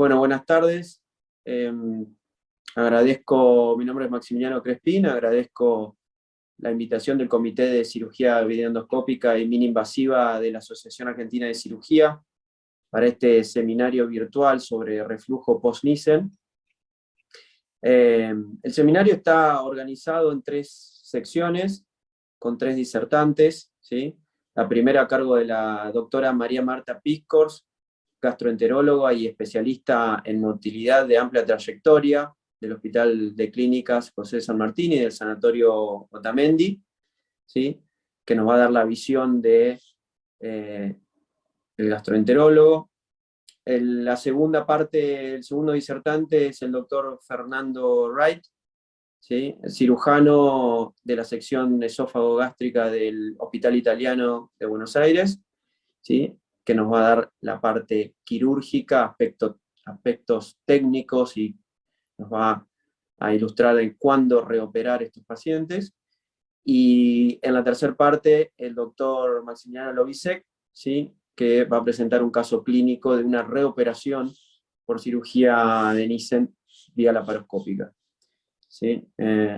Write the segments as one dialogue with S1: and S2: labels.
S1: Bueno, buenas tardes. Eh, mi nombre es Maximiliano Crespín, agradezco la invitación del Comité de Cirugía Videoendoscópica y Mini-Invasiva de la Asociación Argentina de Cirugía para este seminario virtual sobre reflujo post-Nissen. El seminario está organizado en 3 secciones, con 3 disertantes, ¿sí? La primera a cargo de la doctora María Marta Piscors, gastroenteróloga y especialista en motilidad de amplia trayectoria del Hospital de Clínicas José de San Martín y del Sanatorio Otamendi, ¿sí? Que nos va a dar la visión de el gastroenterólogo. La segunda parte, el segundo disertante es el doctor Fernando Wright, ¿sí? El cirujano de la sección esófago-gástrica del Hospital Italiano de Buenos Aires, ¿sí? Que nos va a dar la parte quirúrgica, aspectos técnicos, y nos va a ilustrar en cuándo reoperar estos pacientes. Y en la tercera parte, el doctor Maximiliano Lovisek, ¿sí? Que va a presentar un caso clínico de una reoperación por cirugía de Nissen vía laparoscópica, ¿sí?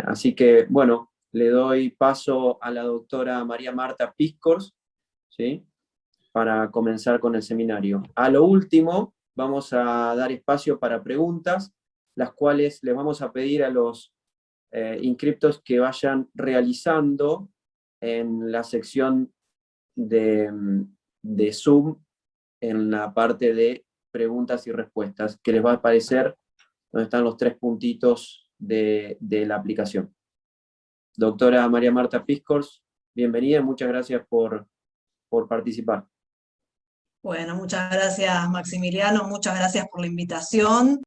S1: Así que, bueno, le doy paso a la doctora María Marta Piscors, ¿sí? Para comenzar con el seminario. A lo último, vamos a dar espacio para preguntas, las cuales les vamos a pedir a los inscriptos que vayan realizando en la sección de Zoom, en la parte de preguntas y respuestas, que les va a aparecer donde están los 3 puntitos de la aplicación. Doctora María Marta Piscors, bienvenida, muchas gracias por participar.
S2: Bueno, muchas gracias Maximiliano, muchas gracias por la invitación.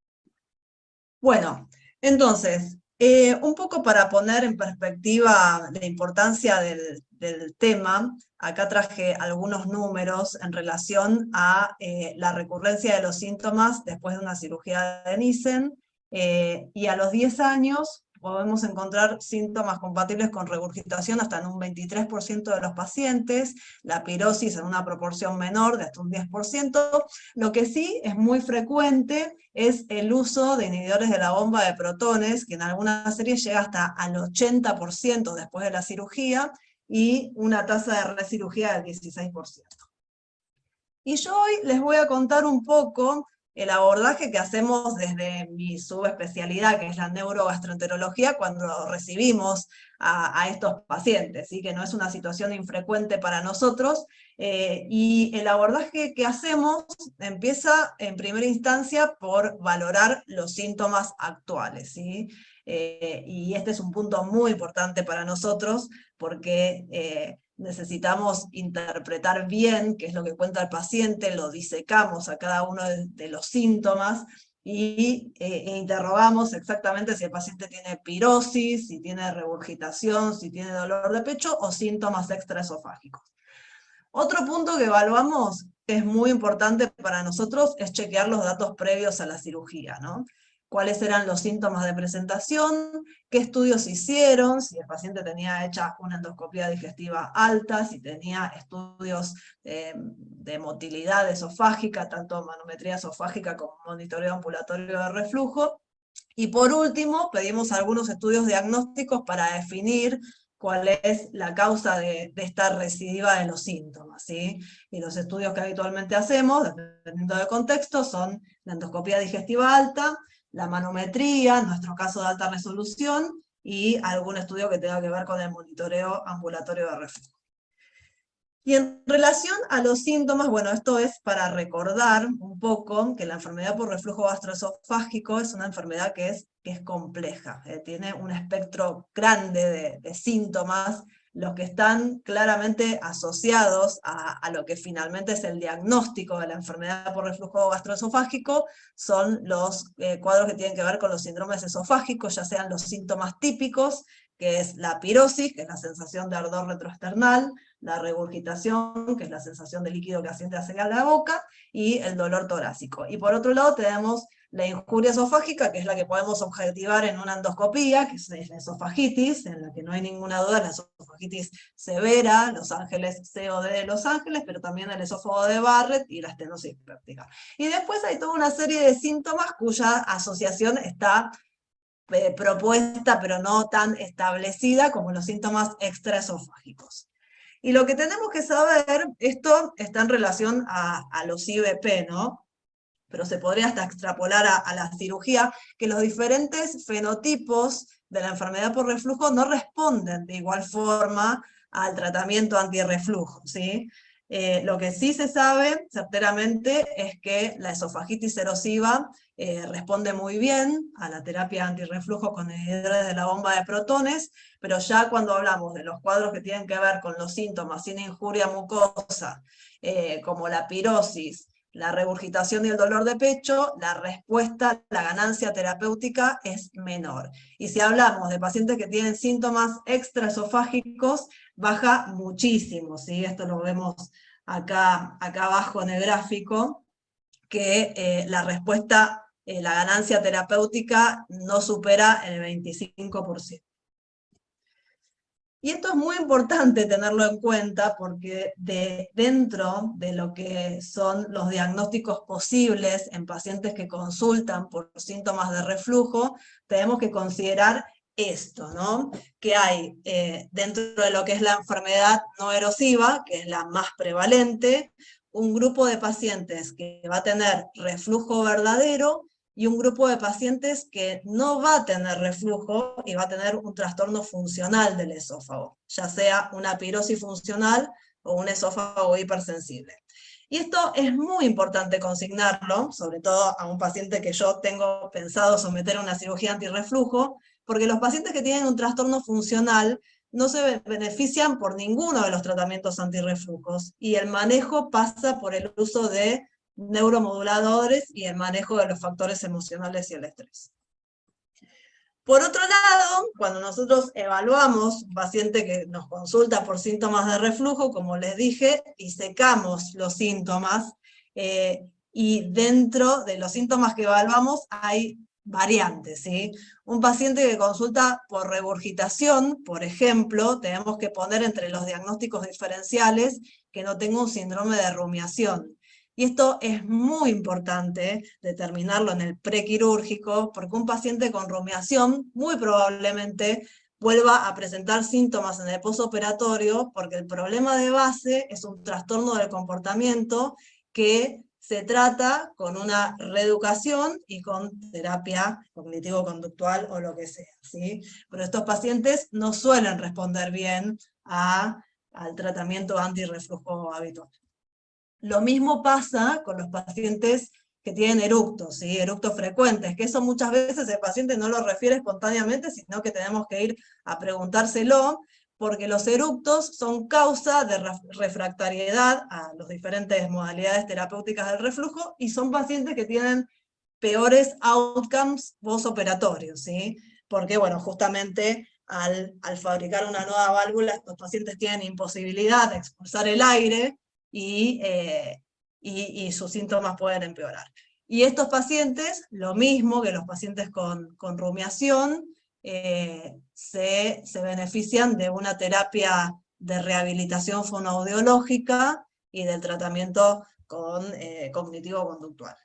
S2: Bueno, entonces, un poco para poner en perspectiva la importancia del tema, acá traje algunos números en relación a la recurrencia de los síntomas después de una cirugía de Nissen, y a los 10 años podemos encontrar síntomas compatibles con regurgitación hasta en un 23% de los pacientes, la pirosis en una proporción menor de hasta un 10%. Lo que sí es muy frecuente es el uso de inhibidores de la bomba de protones, que en algunas series llega hasta al 80% después de la cirugía, y una tasa de recirugía del 16%. Y yo hoy les voy a contar un poco el abordaje que hacemos desde mi subespecialidad, que es la neurogastroenterología, cuando recibimos a estos pacientes, ¿sí? Que no es una situación infrecuente para nosotros, y el abordaje que hacemos empieza en primera instancia por valorar los síntomas actuales, ¿sí? Y este es un punto muy importante para nosotros, porque necesitamos interpretar bien qué es lo que cuenta el paciente, lo disecamos a cada uno de los síntomas y interrogamos exactamente si el paciente tiene pirosis, si tiene regurgitación, si tiene dolor de pecho o síntomas extraesofágicos. Otro punto que evaluamos, que es muy importante para nosotros, es chequear los datos previos a la cirugía, ¿no? Cuáles eran los síntomas de presentación, qué estudios hicieron, si el paciente tenía hecha una endoscopía digestiva alta, si tenía estudios de motilidad esofágica, tanto manometría esofágica como monitoreo ambulatorio de reflujo. Y por último, pedimos algunos estudios diagnósticos para definir cuál es la causa de esta recidiva de los síntomas, ¿sí? Y los estudios que habitualmente hacemos, dependiendo del contexto, son la endoscopía digestiva alta, la manometría, en nuestro caso de alta resolución, y algún estudio que tenga que ver con el monitoreo ambulatorio de reflujo. Y en relación a los síntomas, bueno, esto es para recordar un poco que la enfermedad por reflujo gastroesofágico es una enfermedad que es compleja, tiene un espectro grande de síntomas, los que están claramente asociados a lo que finalmente es el diagnóstico de la enfermedad por reflujo gastroesofágico, son los cuadros que tienen que ver con los síndromes esofágicos, ya sean los síntomas típicos, que es la pirosis, que es la sensación de ardor retroesternal, la regurgitación, que es la sensación de líquido que asciende hacia la boca, y el dolor torácico. Y por otro lado tenemos la injuria esofágica, que es la que podemos objetivar en una endoscopía, que es la esofagitis, en la que no hay ninguna duda, la esofagitis severa, Los Ángeles, COD de Los Ángeles, pero también el esófago de Barrett y la estenosis péptica. Y después hay toda una serie de síntomas cuya asociación está propuesta, pero no tan establecida como los síntomas extraesofágicos. Y lo que tenemos que saber, esto está en relación a los IVP, ¿no? Pero se podría hasta extrapolar a la cirugía, que los diferentes fenotipos de la enfermedad por reflujo no responden de igual forma al tratamiento antirreflujo, ¿sí? Lo que sí se sabe certeramente es que la esofagitis erosiva responde muy bien a la terapia antirreflujo con inhibidores de la bomba de protones, pero ya cuando hablamos de los cuadros que tienen que ver con los síntomas sin injuria mucosa, como la pirosis, la regurgitación y el dolor de pecho, la respuesta, la ganancia terapéutica es menor. Y si hablamos de pacientes que tienen síntomas extraesofágicos, baja muchísimo, ¿sí? Esto lo vemos acá abajo en el gráfico, que la respuesta, la ganancia terapéutica no supera el 25%. Y esto es muy importante tenerlo en cuenta porque dentro de lo que son los diagnósticos posibles en pacientes que consultan por síntomas de reflujo, tenemos que considerar esto, ¿no? Que hay dentro de lo que es la enfermedad no erosiva, que es la más prevalente, un grupo de pacientes que va a tener reflujo verdadero, y un grupo de pacientes que no va a tener reflujo y va a tener un trastorno funcional del esófago, ya sea una pirosis funcional o un esófago hipersensible. Y esto es muy importante consignarlo, sobre todo a un paciente que yo tengo pensado someter a una cirugía antirreflujo, porque los pacientes que tienen un trastorno funcional no se benefician por ninguno de los tratamientos antirreflujos, y el manejo pasa por el uso de neuromoduladores y el manejo de los factores emocionales y el estrés. Por otro lado, cuando nosotros evaluamos un paciente que nos consulta por síntomas de reflujo, como les dije, disecamos los síntomas, y dentro de los síntomas que evaluamos hay variantes, ¿sí? Un paciente que consulta por regurgitación, por ejemplo, tenemos que poner entre los diagnósticos diferenciales que no tenga un síndrome de rumiación. Y esto es muy importante determinarlo en el prequirúrgico, porque un paciente con rumiación muy probablemente vuelva a presentar síntomas en el posoperatorio, porque el problema de base es un trastorno del comportamiento que se trata con una reeducación y con terapia cognitivo-conductual o lo que sea, ¿sí? Pero estos pacientes no suelen responder bien al tratamiento antirreflujo habitual. Lo mismo pasa con los pacientes que tienen eructos, ¿sí? Eructos frecuentes, que eso muchas veces el paciente no lo refiere espontáneamente, sino que tenemos que ir a preguntárselo, porque los eructos son causa de refractariedad a las diferentes modalidades terapéuticas del reflujo, y son pacientes que tienen peores outcomes postoperatorios, ¿sí? Porque, bueno, justamente al fabricar una nueva válvula, los pacientes tienen imposibilidad de expulsar el aire, y sus síntomas pueden empeorar. Y estos pacientes, lo mismo que los pacientes con rumiación, se benefician de una terapia de rehabilitación fonoaudiológica y del tratamiento cognitivo-conductual.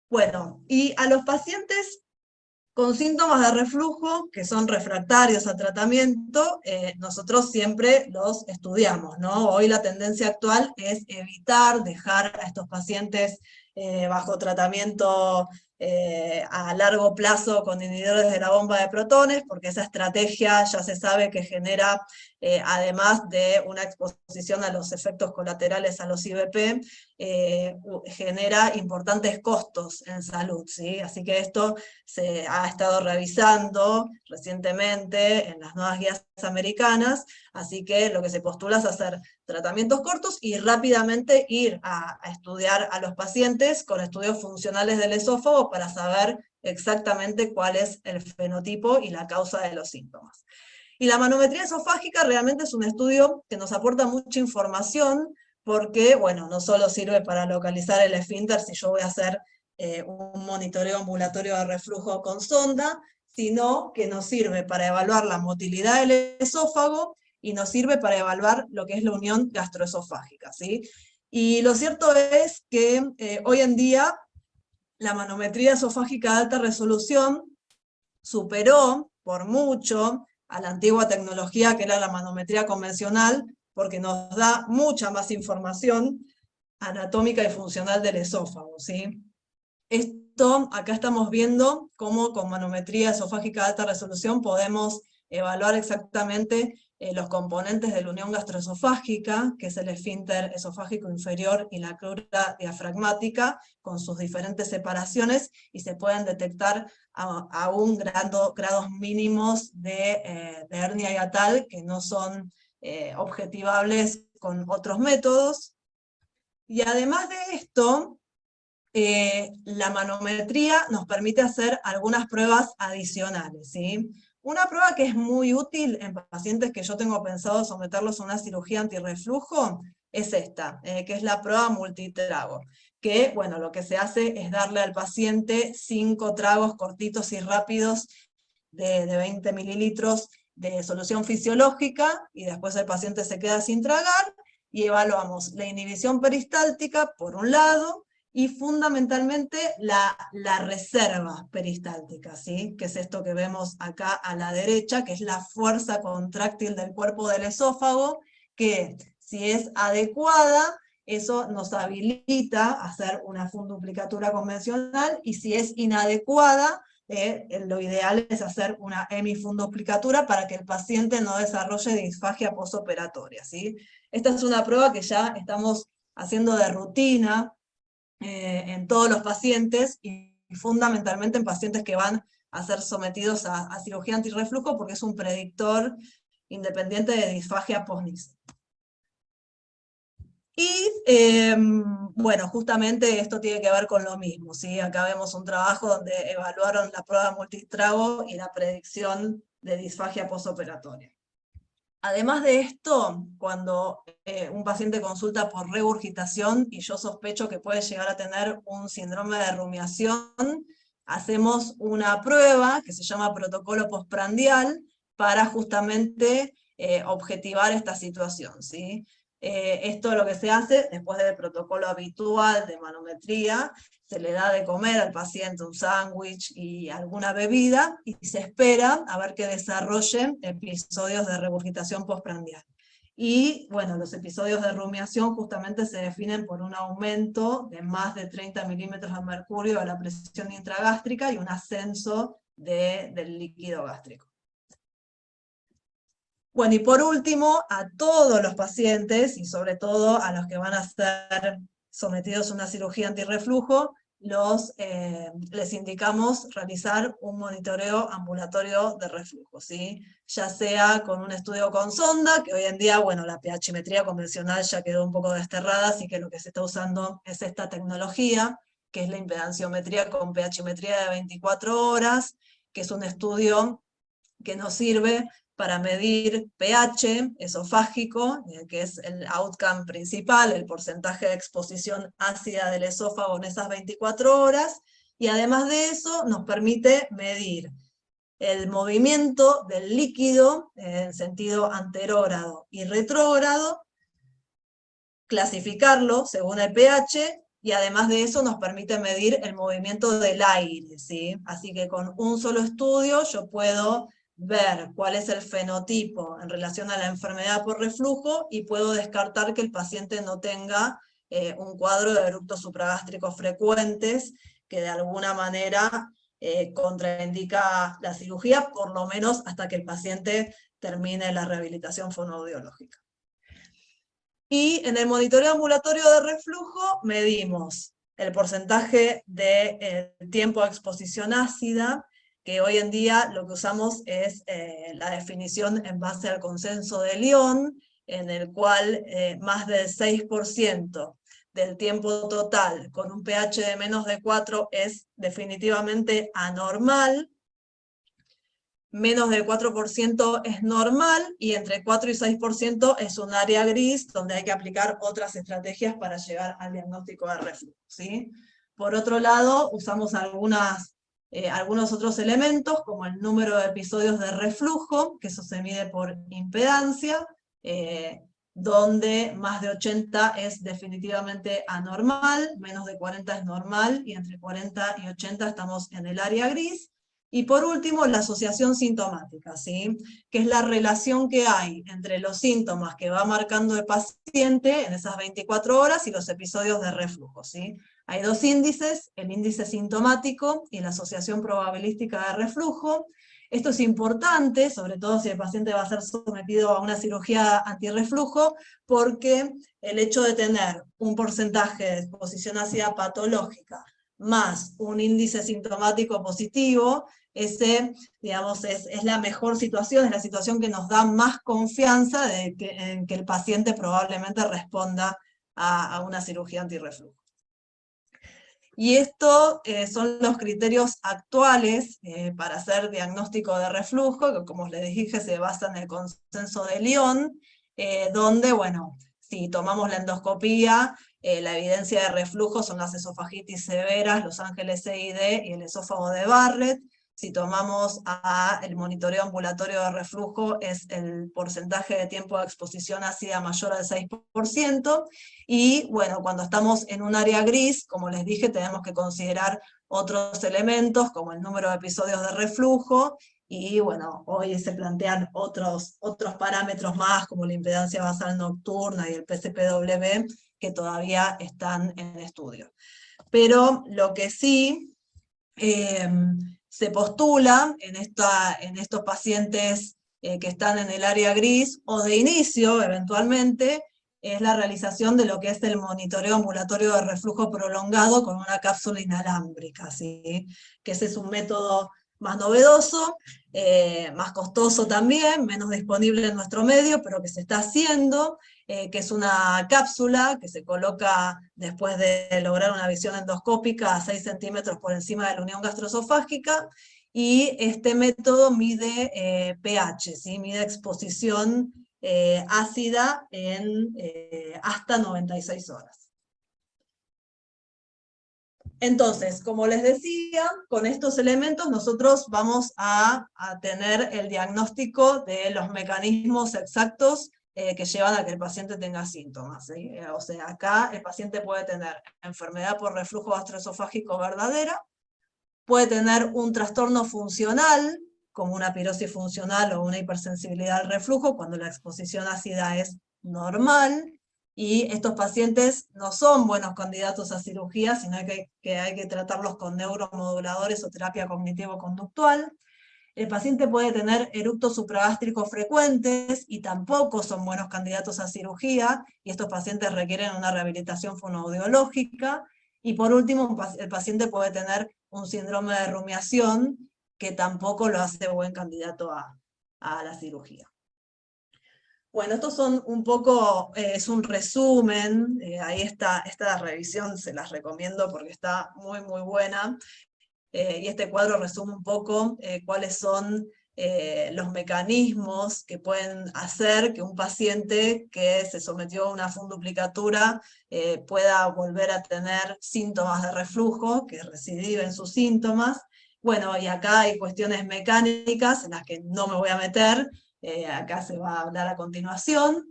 S2: Bueno, y a los pacientes con síntomas de reflujo, que son refractarios a tratamiento, nosotros siempre los estudiamos, ¿no? Hoy la tendencia actual es evitar dejar a estos pacientes bajo tratamiento a largo plazo con inhibidores de la bomba de protones, porque esa estrategia ya se sabe que genera, además de una exposición a los efectos colaterales a los IVP, genera importantes costos en salud, ¿sí? Así que esto se ha estado revisando recientemente en las nuevas guías americanas, así que lo que se postula es hacer tratamientos cortos y rápidamente ir a estudiar a los pacientes con estudios funcionales del esófago para saber exactamente cuál es el fenotipo y la causa de los síntomas. Y la manometría esofágica realmente es un estudio que nos aporta mucha información, porque, bueno, no solo sirve para localizar el esfínter si yo voy a hacer un monitoreo ambulatorio de reflujo con sonda, sino que nos sirve para evaluar la motilidad del esófago y nos sirve para evaluar lo que es la unión gastroesofágica, ¿sí? Y lo cierto es que hoy en día la manometría esofágica de alta resolución superó por mucho a la antigua tecnología que era la manometría convencional, porque nos da mucha más información anatómica y funcional del esófago, ¿sí? Esto, acá estamos viendo cómo con manometría esofágica de alta resolución podemos evaluar exactamente los componentes de la unión gastroesofágica, que es el esfínter esofágico inferior y la crura diafragmática, con sus diferentes separaciones, y se pueden detectar aún grados mínimos de hernia hiatal que no son objetivables con otros métodos. Y además de esto, la manometría nos permite hacer algunas pruebas adicionales, ¿sí? Una prueba que es muy útil en pacientes que yo tengo pensado someterlos a una cirugía antirreflujo es esta, que es la prueba multitrago, que, bueno, lo que se hace es darle al paciente 5 tragos cortitos y rápidos de 20 mililitros de solución fisiológica, y después el paciente se queda sin tragar, y evaluamos la inhibición peristáltica, por un lado, y fundamentalmente la reserva peristáltica, ¿sí? Que es esto que vemos acá a la derecha, que es la fuerza contráctil del cuerpo del esófago, que si es adecuada, eso nos habilita a hacer una funduplicatura convencional, y si es inadecuada, lo ideal es hacer una hemifunduplicatura para que el paciente no desarrolle disfagia postoperatoria, ¿sí? Esta es una prueba que ya estamos haciendo de rutina en todos los pacientes, y fundamentalmente en pacientes que van a ser sometidos a cirugía antirreflujo, porque es un predictor independiente de disfagia post-NIS. Y bueno, justamente esto tiene que ver con lo mismo, ¿sí? Acá vemos un trabajo donde evaluaron la prueba multitrago y la predicción de disfagia postoperatoria. Además de esto, cuando un paciente consulta por regurgitación y yo sospecho que puede llegar a tener un síndrome de rumiación, hacemos una prueba que se llama protocolo postprandial para justamente objetivar esta situación, ¿sí? Esto lo que se hace después del protocolo habitual de manometría: se le da de comer al paciente un sándwich y alguna bebida, y se espera a ver que desarrollen episodios de regurgitación postprandial. Y bueno, los episodios de rumiación justamente se definen por un aumento de más de 30 milímetros de mercurio de la presión intragástrica y un ascenso del líquido gástrico. Bueno, y por último, a todos los pacientes, y sobre todo a los que van a ser sometidos a una cirugía antirreflujo, les indicamos realizar un monitoreo ambulatorio de reflujo, ¿sí? Ya sea con un estudio con sonda, que hoy en día, bueno, la pHmetría convencional ya quedó un poco desterrada, así que lo que se está usando es esta tecnología, que es la impedanciometría con pHmetría de 24 horas, que es un estudio que nos sirve para medir pH esofágico, que es el outcome principal, el porcentaje de exposición ácida del esófago en esas 24 horas, y además de eso nos permite medir el movimiento del líquido en sentido anterógrado y retrógrado, clasificarlo según el pH, y además de eso nos permite medir el movimiento del aire, ¿sí? Así que con un solo estudio yo puedo ver cuál es el fenotipo en relación a la enfermedad por reflujo, y puedo descartar que el paciente no tenga un cuadro de eructos supragástricos frecuentes, que de alguna manera contraindica la cirugía, por lo menos hasta que el paciente termine la rehabilitación fonoaudiológica. Y en el monitoreo ambulatorio de reflujo medimos el porcentaje de tiempo de exposición ácida, que hoy en día lo que usamos es la definición en base al consenso de Lyon, en el cual más del 6% del tiempo total con un pH de menos de 4 es definitivamente anormal, menos del 4% es normal, y entre 4 y 6% es un área gris donde hay que aplicar otras estrategias para llegar al diagnóstico de reflujo, ¿sí? Por otro lado, usamos algunos otros elementos, como el número de episodios de reflujo, que eso se mide por impedancia, donde más de 80 es definitivamente anormal, menos de 40 es normal, y entre 40 y 80 estamos en el área gris. Y por último, la asociación sintomática, ¿sí? Que es la relación que hay entre los síntomas que va marcando el paciente en esas 24 horas y los episodios de reflujo, ¿sí? Hay dos índices, el índice sintomático y la asociación probabilística de reflujo. Esto es importante, sobre todo si el paciente va a ser sometido a una cirugía antirreflujo, porque el hecho de tener un porcentaje de exposición ácida patológica más un índice sintomático positivo, ese, digamos, es la mejor situación, es la situación que nos da más confianza en que el paciente probablemente responda a una cirugía antirreflujo. Y estos son los criterios actuales para hacer diagnóstico de reflujo, que como les dije se basa en el consenso de Lyon, donde, bueno, si tomamos la endoscopía, la evidencia de reflujo son las esofagitis severas, los ángeles CID y el esófago de Barrett. Si tomamos el monitoreo ambulatorio de reflujo, es el porcentaje de tiempo de exposición ácida mayor al 6%, y bueno, cuando estamos en un área gris, como les dije, tenemos que considerar otros elementos, como el número de episodios de reflujo, y bueno, hoy se plantean otros parámetros más, como la impedancia basal nocturna y el PCPW, que todavía están en estudio. Pero lo que sí se postula en estos pacientes que están en el área gris, o de inicio, eventualmente, es la realización de lo que es el monitoreo ambulatorio de reflujo prolongado con una cápsula inalámbrica, ¿sí? Que ese es un método más novedoso, más costoso también, menos disponible en nuestro medio, pero que se está haciendo, que es una cápsula que se coloca después de lograr una visión endoscópica a 6 centímetros por encima de la unión gastroesofágica, y este método mide pH, ¿sí? Mide exposición ácida en hasta 96 horas. Entonces, como les decía, con estos elementos nosotros vamos a tener el diagnóstico de los mecanismos exactos que llevan a que el paciente tenga síntomas, ¿sí? O sea, acá el paciente puede tener enfermedad por reflujo gastroesofágico verdadera, puede tener un trastorno funcional, como una pirosis funcional o una hipersensibilidad al reflujo, cuando la exposición ácida es normal, y estos pacientes no son buenos candidatos a cirugía, sino que hay que tratarlos con neuromoduladores o terapia cognitivo-conductual. El paciente puede tener eructos supragástricos frecuentes y tampoco son buenos candidatos a cirugía, y estos pacientes requieren una rehabilitación fonoaudiológica. Y por último, el paciente puede tener un síndrome de rumiación, que tampoco lo hace buen candidato a la cirugía. Bueno, estos son un poco, es un resumen, ahí está, esta revisión se las recomiendo porque está muy muy buena, y este cuadro resume un poco cuáles son los mecanismos que pueden hacer que un paciente que se sometió a una funduplicatura pueda volver a tener síntomas de reflujo, que recidiven sus síntomas. Bueno, y acá hay cuestiones mecánicas en las que no me voy a meter, acá se va a hablar a continuación.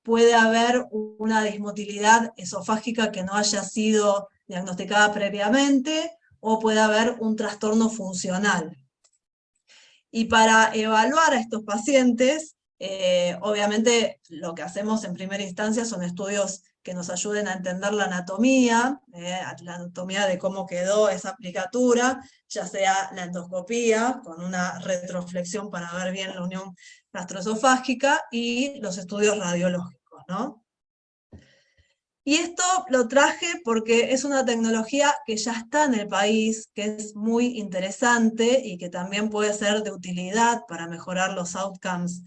S2: Puede haber una dismotilidad esofágica que no haya sido diagnosticada previamente, o puede haber un trastorno funcional. Y para evaluar a estos pacientes, obviamente lo que hacemos en primera instancia son estudios que nos ayuden a entender la anatomía de cómo quedó esa aplicatura, ya sea la endoscopía, con una retroflexión para ver bien la unión gastroesofágica, y los estudios radiológicos, ¿no? Y esto lo traje porque es una tecnología que ya está en el país, que es muy interesante y que también puede ser de utilidad para mejorar los outcomes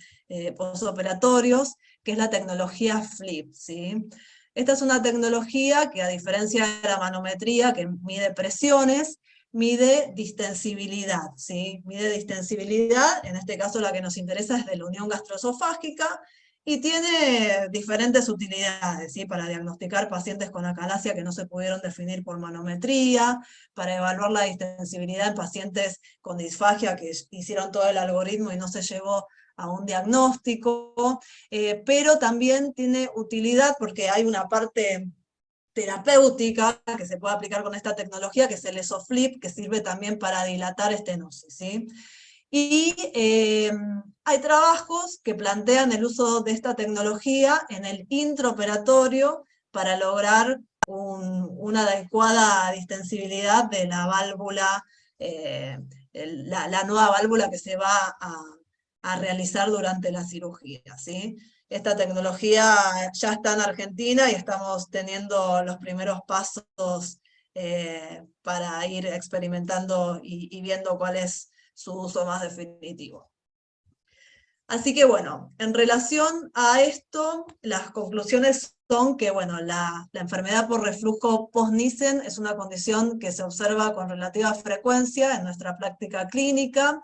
S2: postoperatorios, que es la tecnología FLIP, ¿sí? Esta es una tecnología que, a diferencia de la manometría, que mide presiones, mide distensibilidad, ¿sí? Mide distensibilidad, en este caso la que nos interesa es de la unión gastroesofágica, y tiene diferentes utilidades, ¿sí? Para diagnosticar pacientes con acalasia que no se pudieron definir por manometría, para evaluar la distensibilidad en pacientes con disfagia que hicieron todo el algoritmo y no se llegó a un diagnóstico, pero también tiene utilidad porque hay una parte terapéutica que se puede aplicar con esta tecnología, que es el ESOFLIP, que sirve también para dilatar estenosis, ¿sí? Y hay trabajos que plantean el uso de esta tecnología en el intraoperatorio para lograr una adecuada distensibilidad de la válvula, la nueva válvula que se va a realizar durante la cirugía, ¿sí? Esta tecnología ya está en Argentina y estamos teniendo los primeros pasos para ir experimentando y viendo cuál es su uso más definitivo. Así que bueno, en relación a esto, las conclusiones son que bueno, la enfermedad por reflujo post-Nissen es una condición que se observa con relativa frecuencia en nuestra práctica clínica,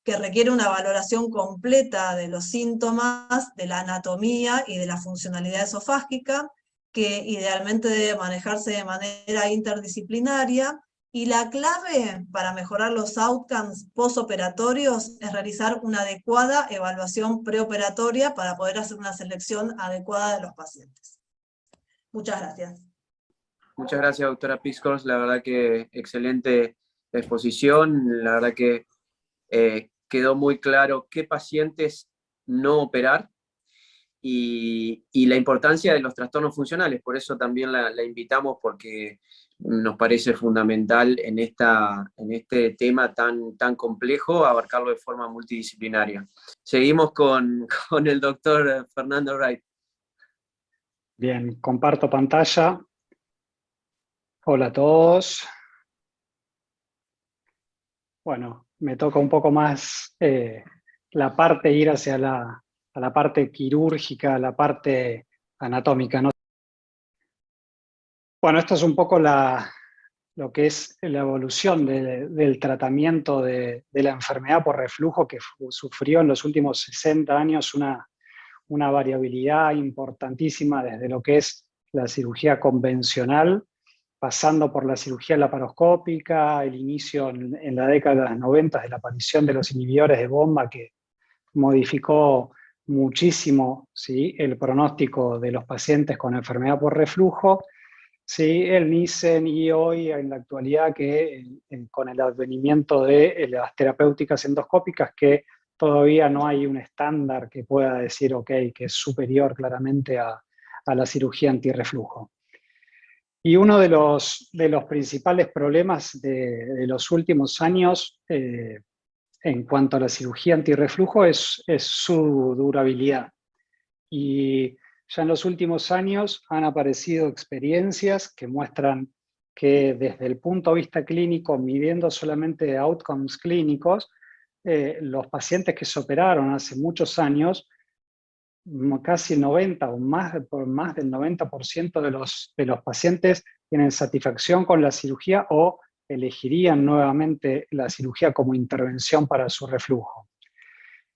S2: que requiere una valoración completa de los síntomas, de la anatomía y de la funcionalidad esofágica, que idealmente debe manejarse de manera interdisciplinaria, y la clave para mejorar los outcomes postoperatorios es realizar una adecuada evaluación preoperatoria para poder hacer una selección adecuada de los pacientes. Muchas gracias.
S1: Muchas gracias, doctora Piscos. La verdad que excelente exposición. La verdad que quedó muy claro qué pacientes no operar y la importancia de los trastornos funcionales. Por eso también la invitamos, porque nos parece fundamental en este tema tan complejo abarcarlo de forma multidisciplinaria. Seguimos con el doctor Fernando Wright.
S3: Bien, comparto pantalla. Hola a todos. Bueno, me toca un poco más la parte, ir hacia a la parte quirúrgica, la parte anatómica, ¿no? Bueno, esto es un poco lo que es la evolución del tratamiento de la enfermedad por reflujo, que sufrió en los últimos 60 años una variabilidad importantísima desde lo que es la cirugía convencional, pasando por la cirugía laparoscópica, el inicio en la década de los 90 de la aparición de los inhibidores de bomba, que modificó muchísimo, ¿sí?, el pronóstico de los pacientes con enfermedad por reflujo, ¿sí?, el Nissen, y hoy en la actualidad que con el advenimiento de las terapéuticas endoscópicas, que todavía no hay un estándar que pueda decir, ok, que es superior claramente a la cirugía antirreflujo. Y uno de los principales problemas de los últimos años en cuanto a la cirugía antirreflujo es su durabilidad. Y ya en los últimos años han aparecido experiencias que muestran que desde el punto de vista clínico, midiendo solamente outcomes clínicos, los pacientes que se operaron hace muchos años, casi el 90 o más del 90% de los pacientes tienen satisfacción con la cirugía o elegirían nuevamente la cirugía como intervención para su reflujo.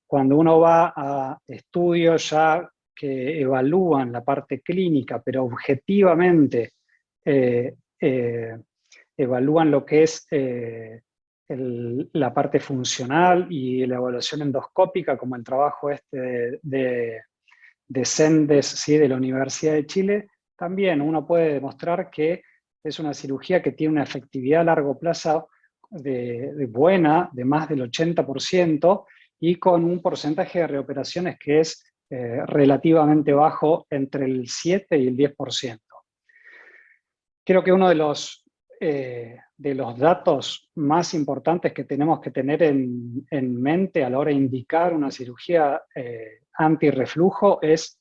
S3: Cuando uno va a estudios ya que evalúan la parte clínica, pero objetivamente evalúan lo que es la parte funcional y la evaluación endoscópica, como el trabajo de Sendes, ¿sí?, de la Universidad de Chile, también uno puede demostrar que es una cirugía que tiene una efectividad a largo plazo buena, de más del 80%, y con un porcentaje de reoperaciones que es relativamente bajo, entre el 7 y el 10%. Creo que uno de los datos más importantes que tenemos que tener en mente a la hora de indicar una cirugía antirreflujo es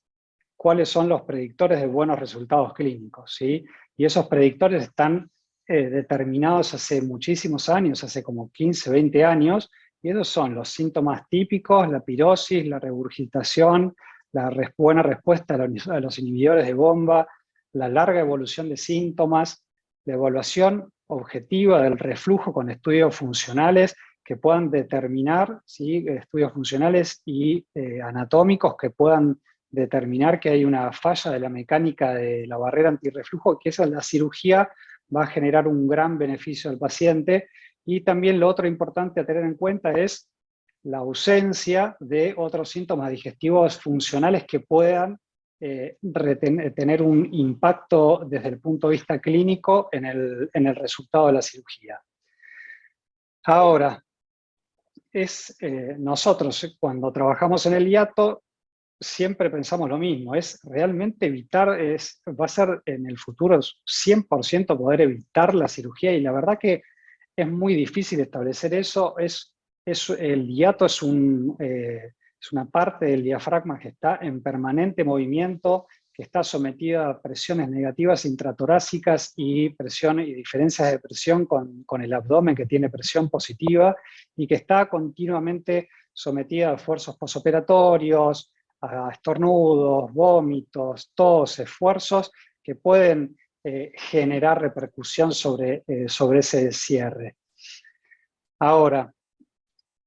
S3: cuáles son los predictores de buenos resultados clínicos, ¿sí? Y esos predictores están determinados hace muchísimos años, hace como 15, 20 años, y esos son los síntomas típicos, la pirosis, la regurgitación, la buena respuesta a los inhibidores de bomba, la larga evolución de síntomas, la evaluación objetiva del reflujo con estudios funcionales que puedan determinar, ¿sí?, estudios funcionales y anatómicos que puedan determinar que hay una falla de la mecánica de la barrera antirreflujo, que esa la cirugía va a generar un gran beneficio al paciente. Y también lo otro importante a tener en cuenta es la ausencia de otros síntomas digestivos funcionales que puedan tener un impacto desde el punto de vista clínico en el resultado de la cirugía. Ahora, nosotros cuando trabajamos en el hiato siempre pensamos lo mismo, es realmente evitar, va a ser en el futuro 100% poder evitar la cirugía, y la verdad que es muy difícil establecer eso. El hiato es una parte del diafragma que está en permanente movimiento, que está sometida a presiones negativas intratorácicas y diferencias de presión con el abdomen, que tiene presión positiva, y que está continuamente sometida a esfuerzos posoperatorios, a estornudos, vómitos, tos, esfuerzos que pueden generar repercusión sobre ese cierre. Ahora,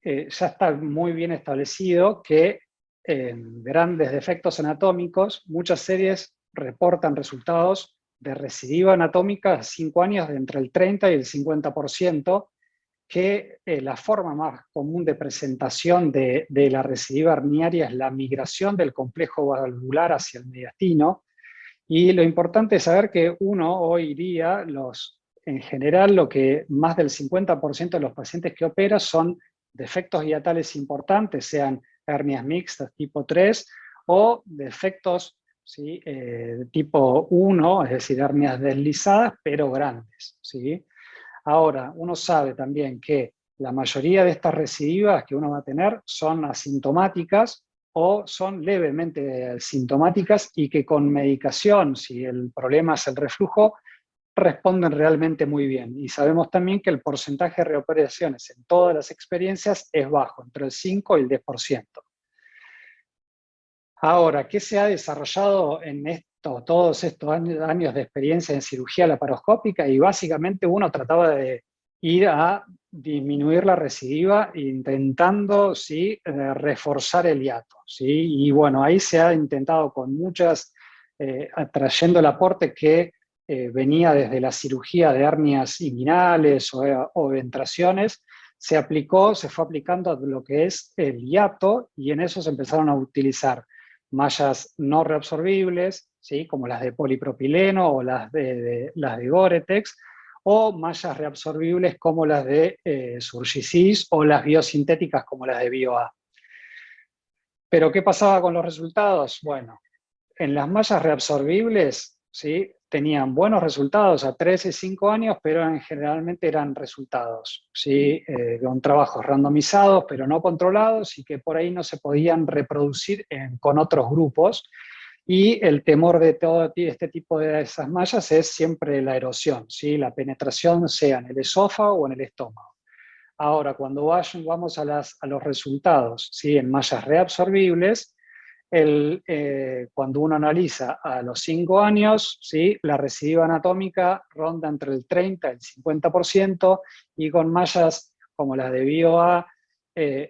S3: ya está muy bien establecido que en grandes defectos anatómicos, muchas series reportan resultados de recidiva anatómica a 5 años de entre el 30 y el 50%, que la forma más común de presentación de la recidiva herniaria es la migración del complejo valvular hacia el mediastino. Y lo importante es saber que uno hoy día, en general, lo que más del 50% de los pacientes que opera son defectos hiatales importantes, sean hernias mixtas tipo 3 o defectos, ¿sí?, tipo 1, es decir, hernias deslizadas pero grandes, ¿sí? Ahora, uno sabe también que la mayoría de estas recidivas que uno va a tener son asintomáticas o son levemente sintomáticas, y que con medicación, si el problema es el reflujo, responden realmente muy bien. Y sabemos también que el porcentaje de reoperaciones en todas las experiencias es bajo, entre el 5 y el 10%. Ahora, ¿qué se ha desarrollado en todos estos años de experiencia en cirugía laparoscópica? Y básicamente uno trataba de ir a disminuir la recidiva intentando, ¿sí?, reforzar el hiato, ¿sí? Y bueno, ahí se ha intentado con trayendo el aporte que venía desde la cirugía de hernias inguinales o ventraciones, se fue aplicando a lo que es el hiato, y en eso se empezaron a utilizar mallas no reabsorbibles, ¿sí?, como las de polipropileno o las de Gore-Tex, o mallas reabsorbibles como las de Surgisis, o las biosintéticas como las de BioA. Pero ¿qué pasaba con los resultados? Bueno, en las mallas reabsorbibles, ¿sí?, tenían buenos resultados a 3 y 5 años, pero generalmente eran resultados, ¿sí?, con trabajos randomizados, pero no controlados, y que por ahí no se podían reproducir con otros grupos. Y el temor de todo este tipo de esas mallas es siempre la erosión, ¿sí?, la penetración, sea en el esófago o en el estómago. Ahora, cuando vamos a los resultados, ¿sí?, en mallas reabsorbibles, cuando uno analiza a los 5 años, ¿sí?, la recidiva anatómica ronda entre el 30 y el 50%, y con mallas como las de BioA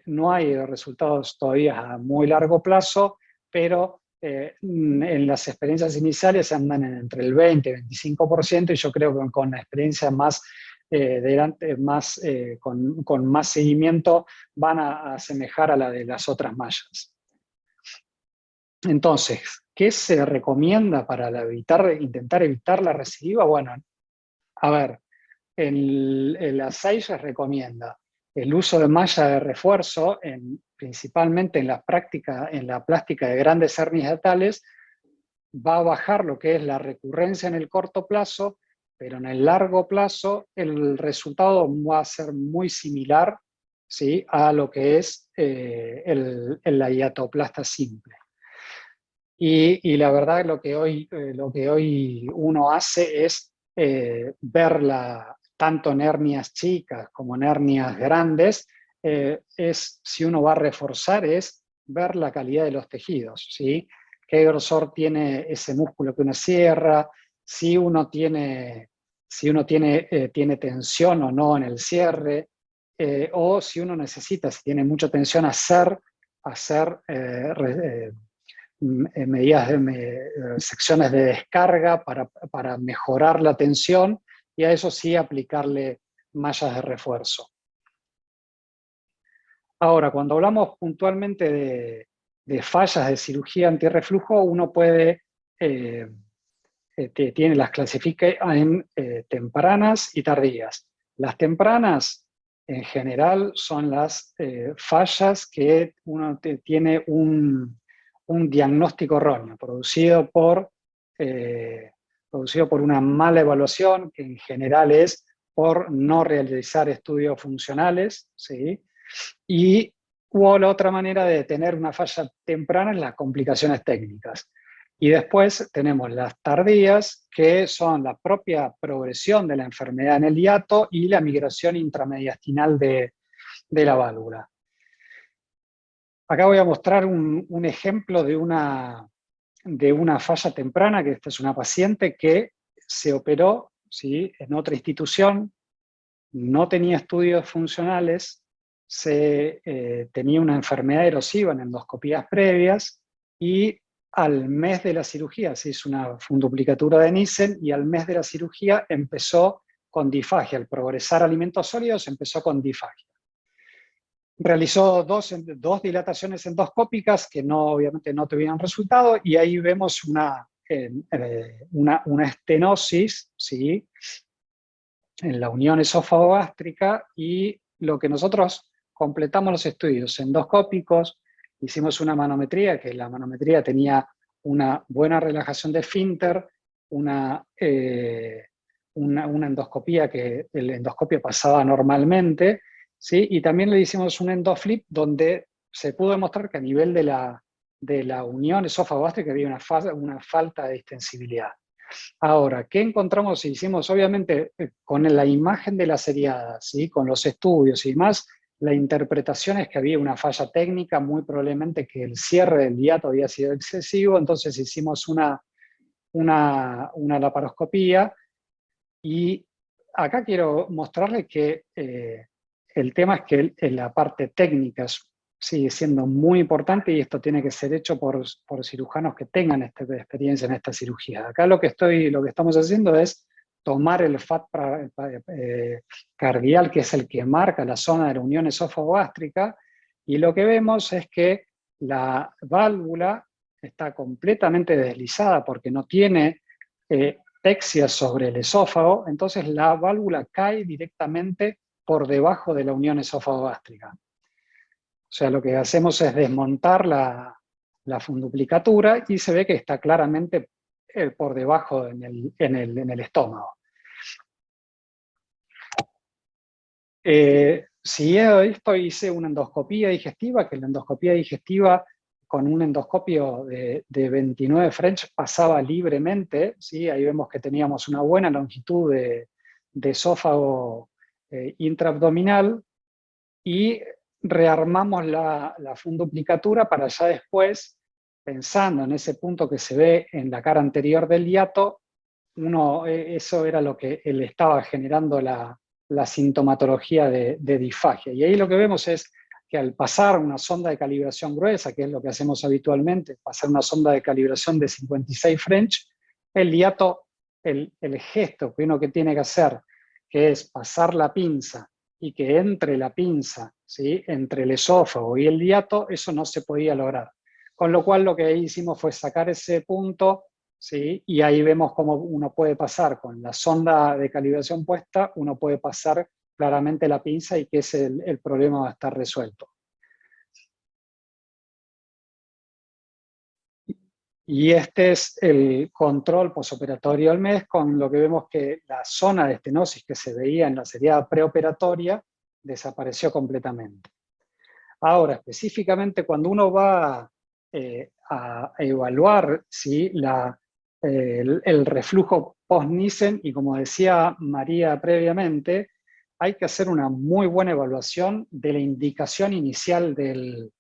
S3: no hay resultados todavía a muy largo plazo, pero en las experiencias iniciales andan entre el 20 y 25%, y yo creo que con la experiencia con más seguimiento van a asemejar a la de las otras mallas. Entonces, ¿qué se recomienda para intentar evitar la recidiva? Bueno, a ver, la SAIS recomienda el uso de malla de refuerzo, principalmente en la plástica de grandes hernias hiatales. Va a bajar lo que es la recurrencia en el corto plazo, pero en el largo plazo el resultado va a ser muy similar, ¿sí?, a lo que es la hiatoplasta simple. Y la verdad, lo que hoy uno hace es verla tanto en hernias chicas como en hernias grandes. Si uno va a reforzar, es ver la calidad de los tejidos, ¿sí?, qué grosor tiene ese músculo que uno cierra, si uno tiene tensión o no en el cierre, o si uno necesita, si tiene mucha tensión, medidas secciones de descarga para mejorar la tensión, y a eso sí aplicarle mallas de refuerzo. Ahora, cuando hablamos puntualmente de fallas de cirugía antirreflujo, uno puede, las clasifica en tempranas y tardías. Las tempranas, en general, son las fallas que uno tiene un diagnóstico erróneo, producido por una mala evaluación, que en general es por no realizar estudios funcionales, ¿sí? O la otra manera de tener una falla temprana es las complicaciones técnicas. Y después tenemos las tardías, que son la propia progresión de la enfermedad en el hiato y la migración intramediastinal de la válvula. Acá voy a mostrar un ejemplo de una falla temprana, que esta es una paciente que se operó, ¿sí?, en otra institución, no tenía estudios funcionales, tenía una enfermedad erosiva en endoscopías previas, y al mes de la cirugía se hizo una funduplicatura de Nissen, y al mes de la cirugía empezó con disfagia. Al progresar alimentos sólidos empezó con disfagia. Realizó dos dilataciones endoscópicas que obviamente no tuvieron resultado, y ahí vemos una estenosis, ¿sí?, en la unión esófago-gástrica, y lo que nosotros completamos los estudios endoscópicos, hicimos una manometría, que la manometría tenía una buena relajación de esfínter, una endoscopía, que el endoscopio pasaba normalmente, ¿sí? Y también le hicimos un endoflip, donde se pudo demostrar que a nivel de la unión esófago-gástrica había una falta de distensibilidad. Ahora, ¿qué encontramos? Hicimos, obviamente, con la imagen de la seriada, ¿sí?, con los estudios y demás, la interpretación es que había una falla técnica, muy probablemente que el cierre del hiato había sido excesivo. Entonces hicimos una laparoscopía, y acá quiero mostrarles que el tema es que la parte técnica sigue siendo muy importante, y esto tiene que ser hecho por cirujanos que tengan experiencia en esta cirugía. Acá lo que estamos haciendo es tomar el FAT cardial, que es el que marca la zona de la unión esófago-gástrica, y lo que vemos es que la válvula está completamente deslizada porque no tiene pexia sobre el esófago. Entonces la válvula cae directamente por debajo de la unión esófago-gástrica. O sea, lo que hacemos es desmontar la funduplicatura, y se ve que está claramente por debajo en el estómago. Siguiendo esto, hice una endoscopía digestiva, que la endoscopía digestiva con un endoscopio de 29 French pasaba libremente, ¿sí? Ahí vemos que teníamos una buena longitud de esófago intraabdominal, y rearmamos la funduplicatura para ya después, pensando en ese punto que se ve en la cara anterior del hiato, eso era lo que le estaba generando la sintomatología de disfagia. Y ahí lo que vemos es que al pasar una sonda de calibración gruesa, que es lo que hacemos habitualmente, pasar una sonda de calibración de 56 French, el hiato, el gesto que uno que tiene que hacer, que es pasar la pinza, y que entre la pinza, ¿sí?, entre el esófago y el hiato, eso no se podía lograr. Con lo cual lo que ahí hicimos fue sacar ese punto, ¿sí?, y ahí vemos cómo uno puede pasar con la sonda de calibración puesta, uno puede pasar claramente la pinza, y que el problema va a estar resuelto. Y este es el control posoperatorio al mes, con lo que vemos que la zona de estenosis que se veía en la seriada preoperatoria desapareció completamente. Ahora, específicamente cuando uno va a evaluar, ¿sí?, el reflujo post-Nissen, y como decía María previamente, hay que hacer una muy buena evaluación de la indicación inicial del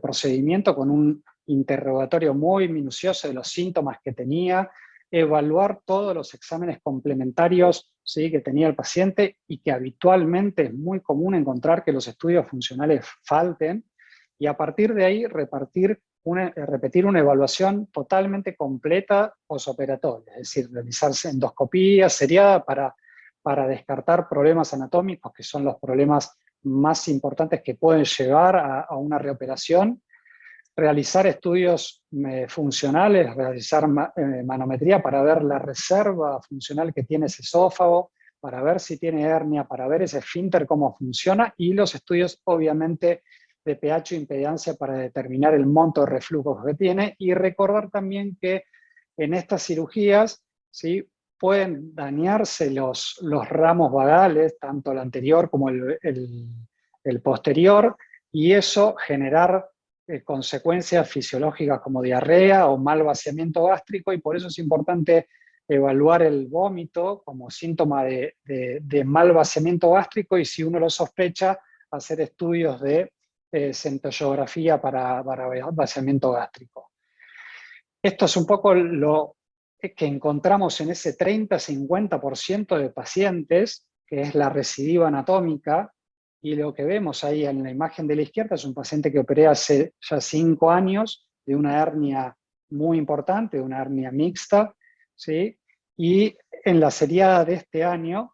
S3: procedimiento, con un interrogatorio muy minucioso de los síntomas que tenía, evaluar todos los exámenes complementarios, ¿sí?, que tenía el paciente, y que habitualmente es muy común encontrar que los estudios funcionales falten, y a partir de ahí repetir una evaluación totalmente completa posoperatoria, es decir, realizarse endoscopía seriada para descartar problemas anatómicos, que son los problemas más importantes que pueden llevar a una reoperación, realizar estudios funcionales, realizar manometría para ver la reserva funcional que tiene ese esófago, para ver si tiene hernia, para ver ese esfínter cómo funciona, y los estudios obviamente de pH e impedancia para determinar el monto de reflujo que tiene, y recordar también que en estas cirugías, ¿sí?, pueden dañarse los ramos vagales, tanto el anterior como el posterior, y eso generar consecuencias fisiológicas como diarrea o mal vaciamiento gástrico, y por eso es importante evaluar el vómito como síntoma de mal vaciamiento gástrico, y si uno lo sospecha, hacer estudios de centellografía para vaciamiento gástrico. Esto es un poco lo que encontramos en ese 30-50% de pacientes, que es la recidiva anatómica, y lo que vemos ahí en la imagen de la izquierda es un paciente que operé hace ya 5 años de una hernia muy importante, de una hernia mixta, ¿sí? Y en la seriada de este año,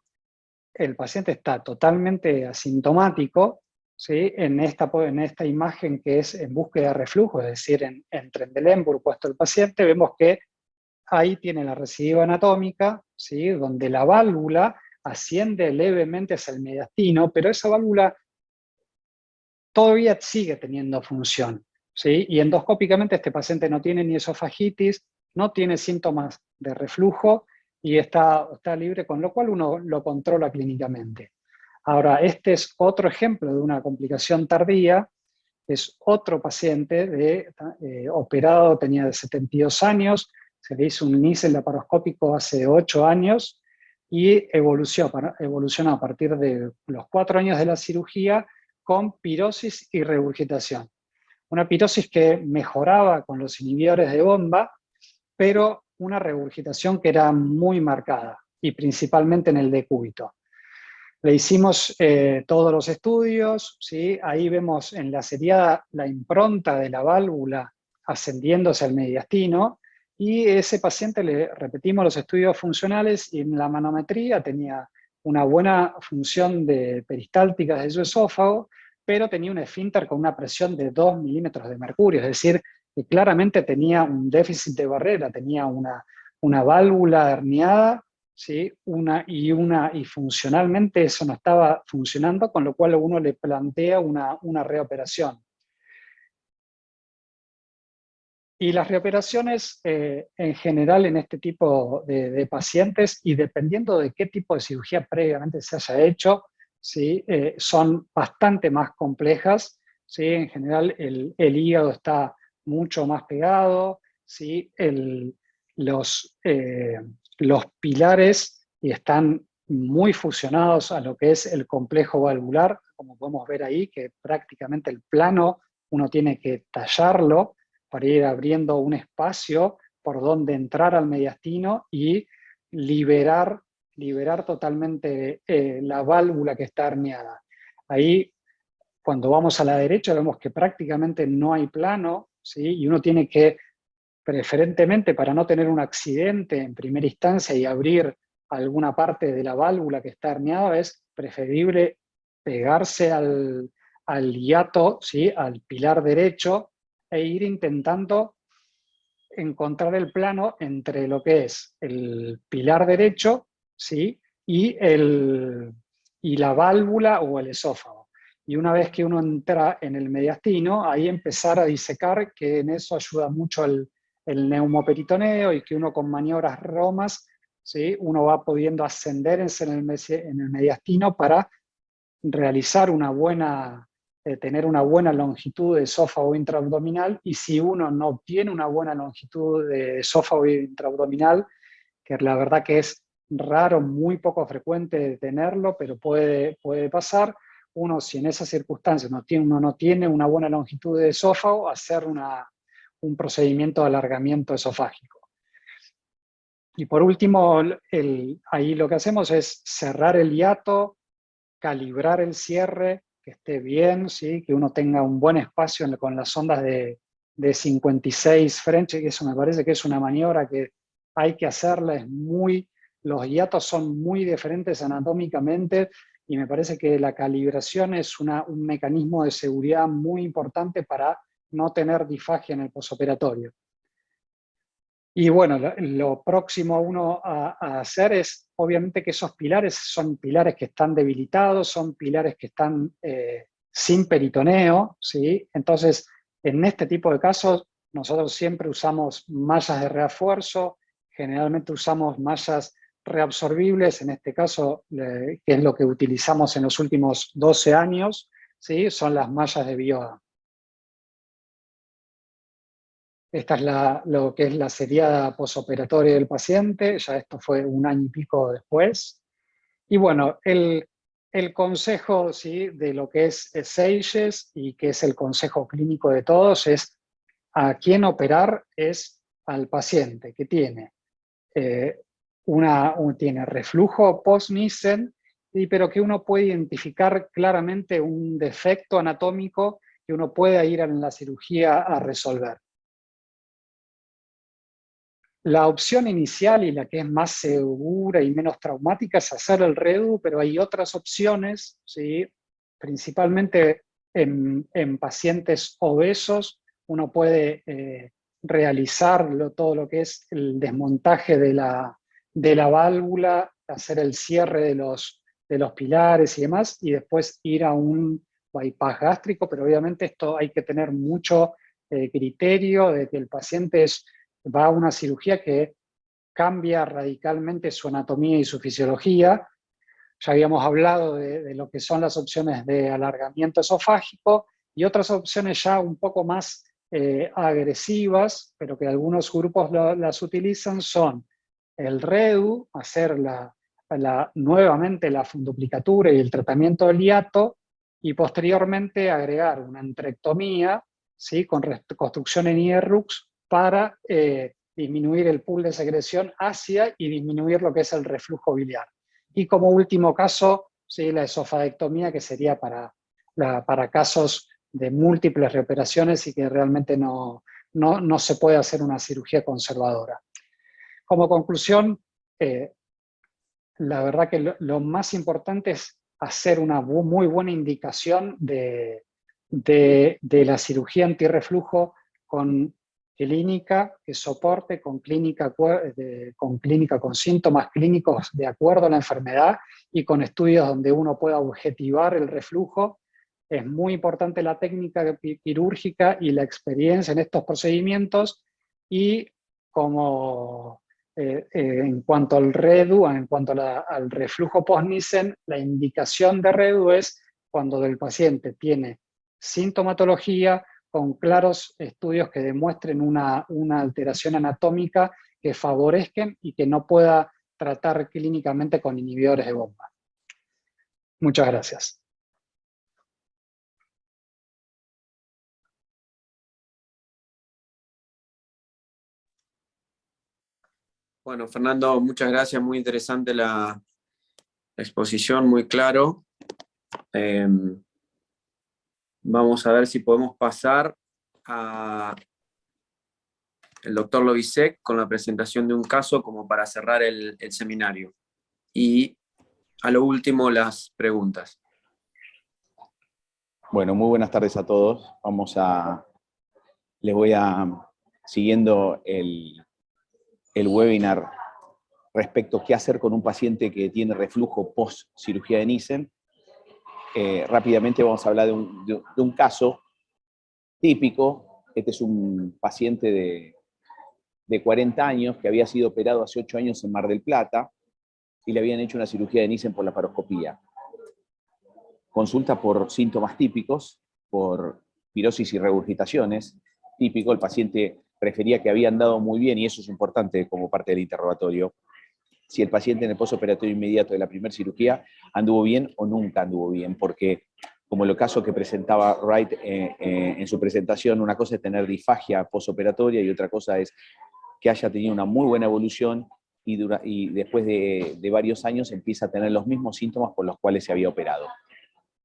S3: el paciente está totalmente asintomático, ¿sí? En esta imagen que es en búsqueda de reflujo, es decir, en Trendelenburg puesto el paciente, vemos que ahí tiene la recidiva anatómica, ¿sí?, donde la válvula asciende levemente hacia el mediastino, pero esa válvula todavía sigue teniendo función, ¿sí? Y endoscópicamente este paciente no tiene ni esofagitis, no tiene síntomas de reflujo y está libre, con lo cual uno lo controla clínicamente. Ahora, este es otro ejemplo de una complicación tardía. Es otro paciente operado, tenía 72 años, se le hizo un níquel laparoscópico hace 8 años y evolucionó a partir de los 4 años de la cirugía con pirosis y regurgitación. Una pirosis que mejoraba con los inhibidores de bomba, pero una regurgitación que era muy marcada, y principalmente en el decúbito. Le hicimos todos los estudios, ¿sí? Ahí vemos en la seriada la impronta de la válvula ascendiéndose al mediastino, y ese paciente le repetimos los estudios funcionales y en la manometría tenía una buena función de peristálticas de su esófago, pero tenía un esfínter con una presión de 2 milímetros de mercurio, es decir, que claramente tenía un déficit de barrera, tenía una válvula herniada, ¿sí? Y funcionalmente eso no estaba funcionando, con lo cual uno le plantea una reoperación. Y las reoperaciones en general en este tipo de pacientes, y dependiendo de qué tipo de cirugía previamente se haya hecho, ¿sí?, son bastante más complejas, ¿sí? En general el hígado está mucho más pegado, ¿sí? Los pilares están muy fusionados a lo que es el complejo valvular, como podemos ver ahí, que prácticamente el plano uno tiene que tallarlo para ir abriendo un espacio por donde entrar al mediastino y liberar totalmente la válvula que está herniada. Ahí, cuando vamos a la derecha, vemos que prácticamente no hay plano, ¿sí? Y uno tiene que, preferentemente, para no tener un accidente en primera instancia y abrir alguna parte de la válvula que está herniada, es preferible pegarse al hiato, ¿sí?, al pilar derecho, e ir intentando encontrar el plano entre lo que es el pilar derecho, ¿sí?, y la válvula o el esófago. Y una vez que uno entra en el mediastino, ahí empezar a disecar, que en eso ayuda mucho el neumoperitoneo, y que uno con maniobras romas, ¿sí?, uno va pudiendo ascender en el mediastino para realizar tener una buena longitud de esófago intraabdominal. Y si uno no tiene una buena longitud de esófago intraabdominal, que la verdad que es raro, muy poco frecuente tenerlo, pero puede pasar, uno, si en esas circunstancias uno no tiene una buena longitud de esófago, hacer un procedimiento de alargamiento esofágico. Y por último, ahí lo que hacemos es cerrar el hiato, calibrar el cierre, que esté bien, ¿sí? Que uno tenga un buen espacio con las ondas de 56 French, que eso me parece que es una maniobra que hay que hacerla, los hiatos son muy diferentes anatómicamente, y me parece que la calibración es un mecanismo de seguridad muy importante para no tener disfagia en el posoperatorio. Y bueno, lo próximo a uno a hacer es, obviamente, que esos pilares son pilares que están debilitados, son pilares que están sin peritoneo, ¿sí? Entonces, en este tipo de casos, nosotros siempre usamos mallas de refuerzo, generalmente usamos mallas reabsorbibles, en este caso, que es lo que utilizamos en los últimos 12 años, ¿sí? Son las mallas de Bioda. Esta es lo que es la seriada posoperatoria del paciente, ya esto fue 1 año y pico después. Y bueno, el consejo, ¿sí?, de lo que es SAGES y que es el consejo clínico de todos es a quién operar es al paciente que tiene, tiene reflujo post-Nissen, pero que uno puede identificar claramente un defecto anatómico que uno pueda ir en la cirugía a resolver. La opción inicial y la que es más segura y menos traumática es hacer el REDU, pero hay otras opciones, ¿sí? Principalmente en pacientes obesos, uno puede realizar todo lo que es el desmontaje de la válvula, hacer el cierre de los pilares y demás, y después ir a un bypass gástrico, pero obviamente esto hay que tener mucho criterio de que el paciente va a una cirugía que cambia radicalmente su anatomía y su fisiología. Ya habíamos hablado de lo que son las opciones de alargamiento esofágico y otras opciones ya un poco más agresivas, pero que algunos grupos las utilizan, son el REDU, hacer nuevamente la funduplicatura y el tratamiento del hiato, y posteriormente agregar una antrectomía, ¿sí?, con reconstrucción en IRUX para disminuir el pool de secreción hacia y disminuir lo que es el reflujo biliar. Y como último caso, ¿sí?, la esofagectomía, que sería para casos de múltiples reoperaciones y que realmente no se puede hacer una cirugía conservadora. Como conclusión, la verdad que lo más importante es hacer una muy buena indicación de la cirugía antirreflujo con clínica que soporte, con clínica con síntomas clínicos de acuerdo a la enfermedad y con estudios donde uno pueda objetivar el reflujo. Es muy importante la técnica quirúrgica y la experiencia en estos procedimientos, y en cuanto al REDU, en cuanto al reflujo post-Nissen, la indicación de REDU es cuando el paciente tiene sintomatología con claros estudios que demuestren una alteración anatómica que favorezcan y que no pueda tratar clínicamente con inhibidores de bomba. Muchas gracias.
S1: Bueno, Fernando, muchas gracias, muy interesante la exposición, muy claro. Vamos a ver si podemos pasar al doctor Lovisek con la presentación de un caso como para cerrar el seminario. Y a lo último, las preguntas.
S4: Bueno, muy buenas tardes a todos. Les voy siguiendo el webinar respecto a qué hacer con un paciente que tiene reflujo post cirugía de Nissen. Rápidamente vamos a hablar de un caso típico. Este es un paciente de 40 años que había sido operado hace 8 años en Mar del Plata y le habían hecho una cirugía de Nissen por laparoscopía. Consulta por síntomas típicos, por pirosis y regurgitaciones. Típico, el paciente refería que había andado muy bien, y eso es importante como parte del interrogatorio. Si el paciente en el postoperatorio inmediato de la primera cirugía anduvo bien o nunca anduvo bien, porque como el caso que presentaba Wright en su presentación, una cosa es tener disfagia postoperatoria y otra cosa es que haya tenido una muy buena evolución y después de varios años empieza a tener los mismos síntomas por los cuales se había operado.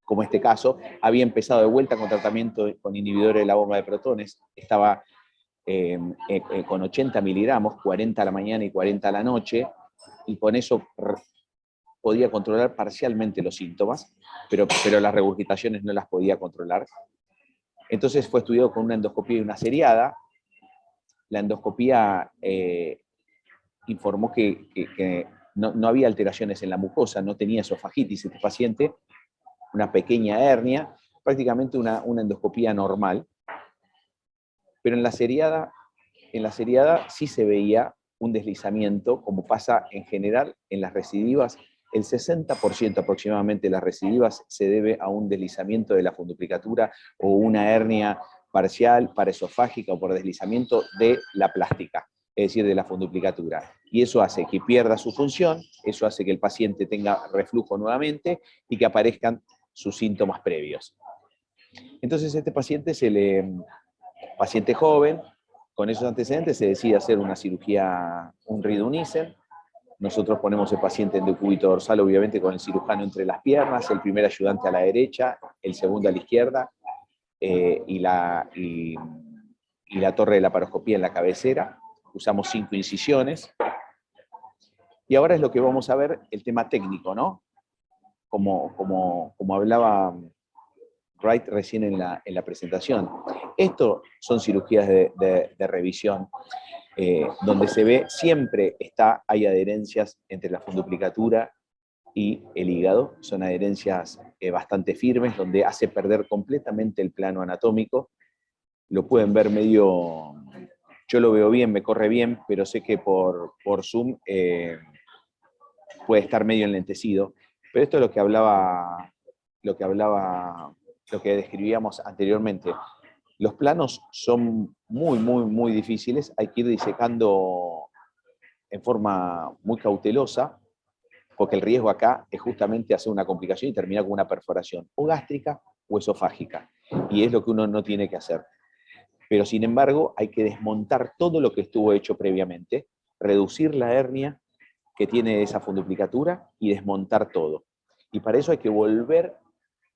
S4: como este caso, había empezado de vuelta con tratamiento con inhibidores de la bomba de protones, estaba con 80 miligramos, 40 a la mañana y 40 a la noche, y con eso podía controlar parcialmente los síntomas, pero las regurgitaciones no las podía controlar. Entonces fue estudiado con una endoscopía y una seriada. La endoscopía informó que no había alteraciones en la mucosa, no tenía esofagitis este paciente, una pequeña hernia, prácticamente una endoscopía normal. Pero en la seriada sí se veía un deslizamiento, como pasa en general en las recidivas. El 60% aproximadamente de las recidivas se debe a un deslizamiento de la funduplicatura o una hernia parcial, paraesofágica o por deslizamiento de la plástica, es decir, de la funduplicatura. Y eso hace que pierda su función, eso hace que el paciente tenga reflujo nuevamente y que aparezcan sus síntomas previos. Entonces este paciente paciente joven, con esos antecedentes, se decide hacer una cirugía, un Redo-Nissen. Nosotros ponemos el paciente en decúbito dorsal, obviamente con el cirujano entre las piernas, el primer ayudante a la derecha, el segundo a la izquierda, y la torre de laparoscopía en la cabecera. Usamos 5 incisiones. Y ahora es lo que vamos a ver, el tema técnico, ¿no? Como hablaba Wright recién en la presentación. Esto son cirugías de revisión, donde se ve siempre hay adherencias entre la funduplicatura y el hígado. Son adherencias bastante firmes, donde hace perder completamente el plano anatómico. Lo pueden ver medio... Yo lo veo bien, me corre bien, pero sé que por Zoom puede estar medio enlentecido. Pero esto es lo que describíamos anteriormente. Los planos son muy, muy, muy difíciles. Hay que ir disecando en forma muy cautelosa, porque el riesgo acá es justamente hacer una complicación y terminar con una perforación o gástrica o esofágica. Y es lo que uno no tiene que hacer. Pero sin embargo, hay que desmontar todo lo que estuvo hecho previamente, reducir la hernia que tiene esa funduplicatura y desmontar todo. Y para eso hay que volver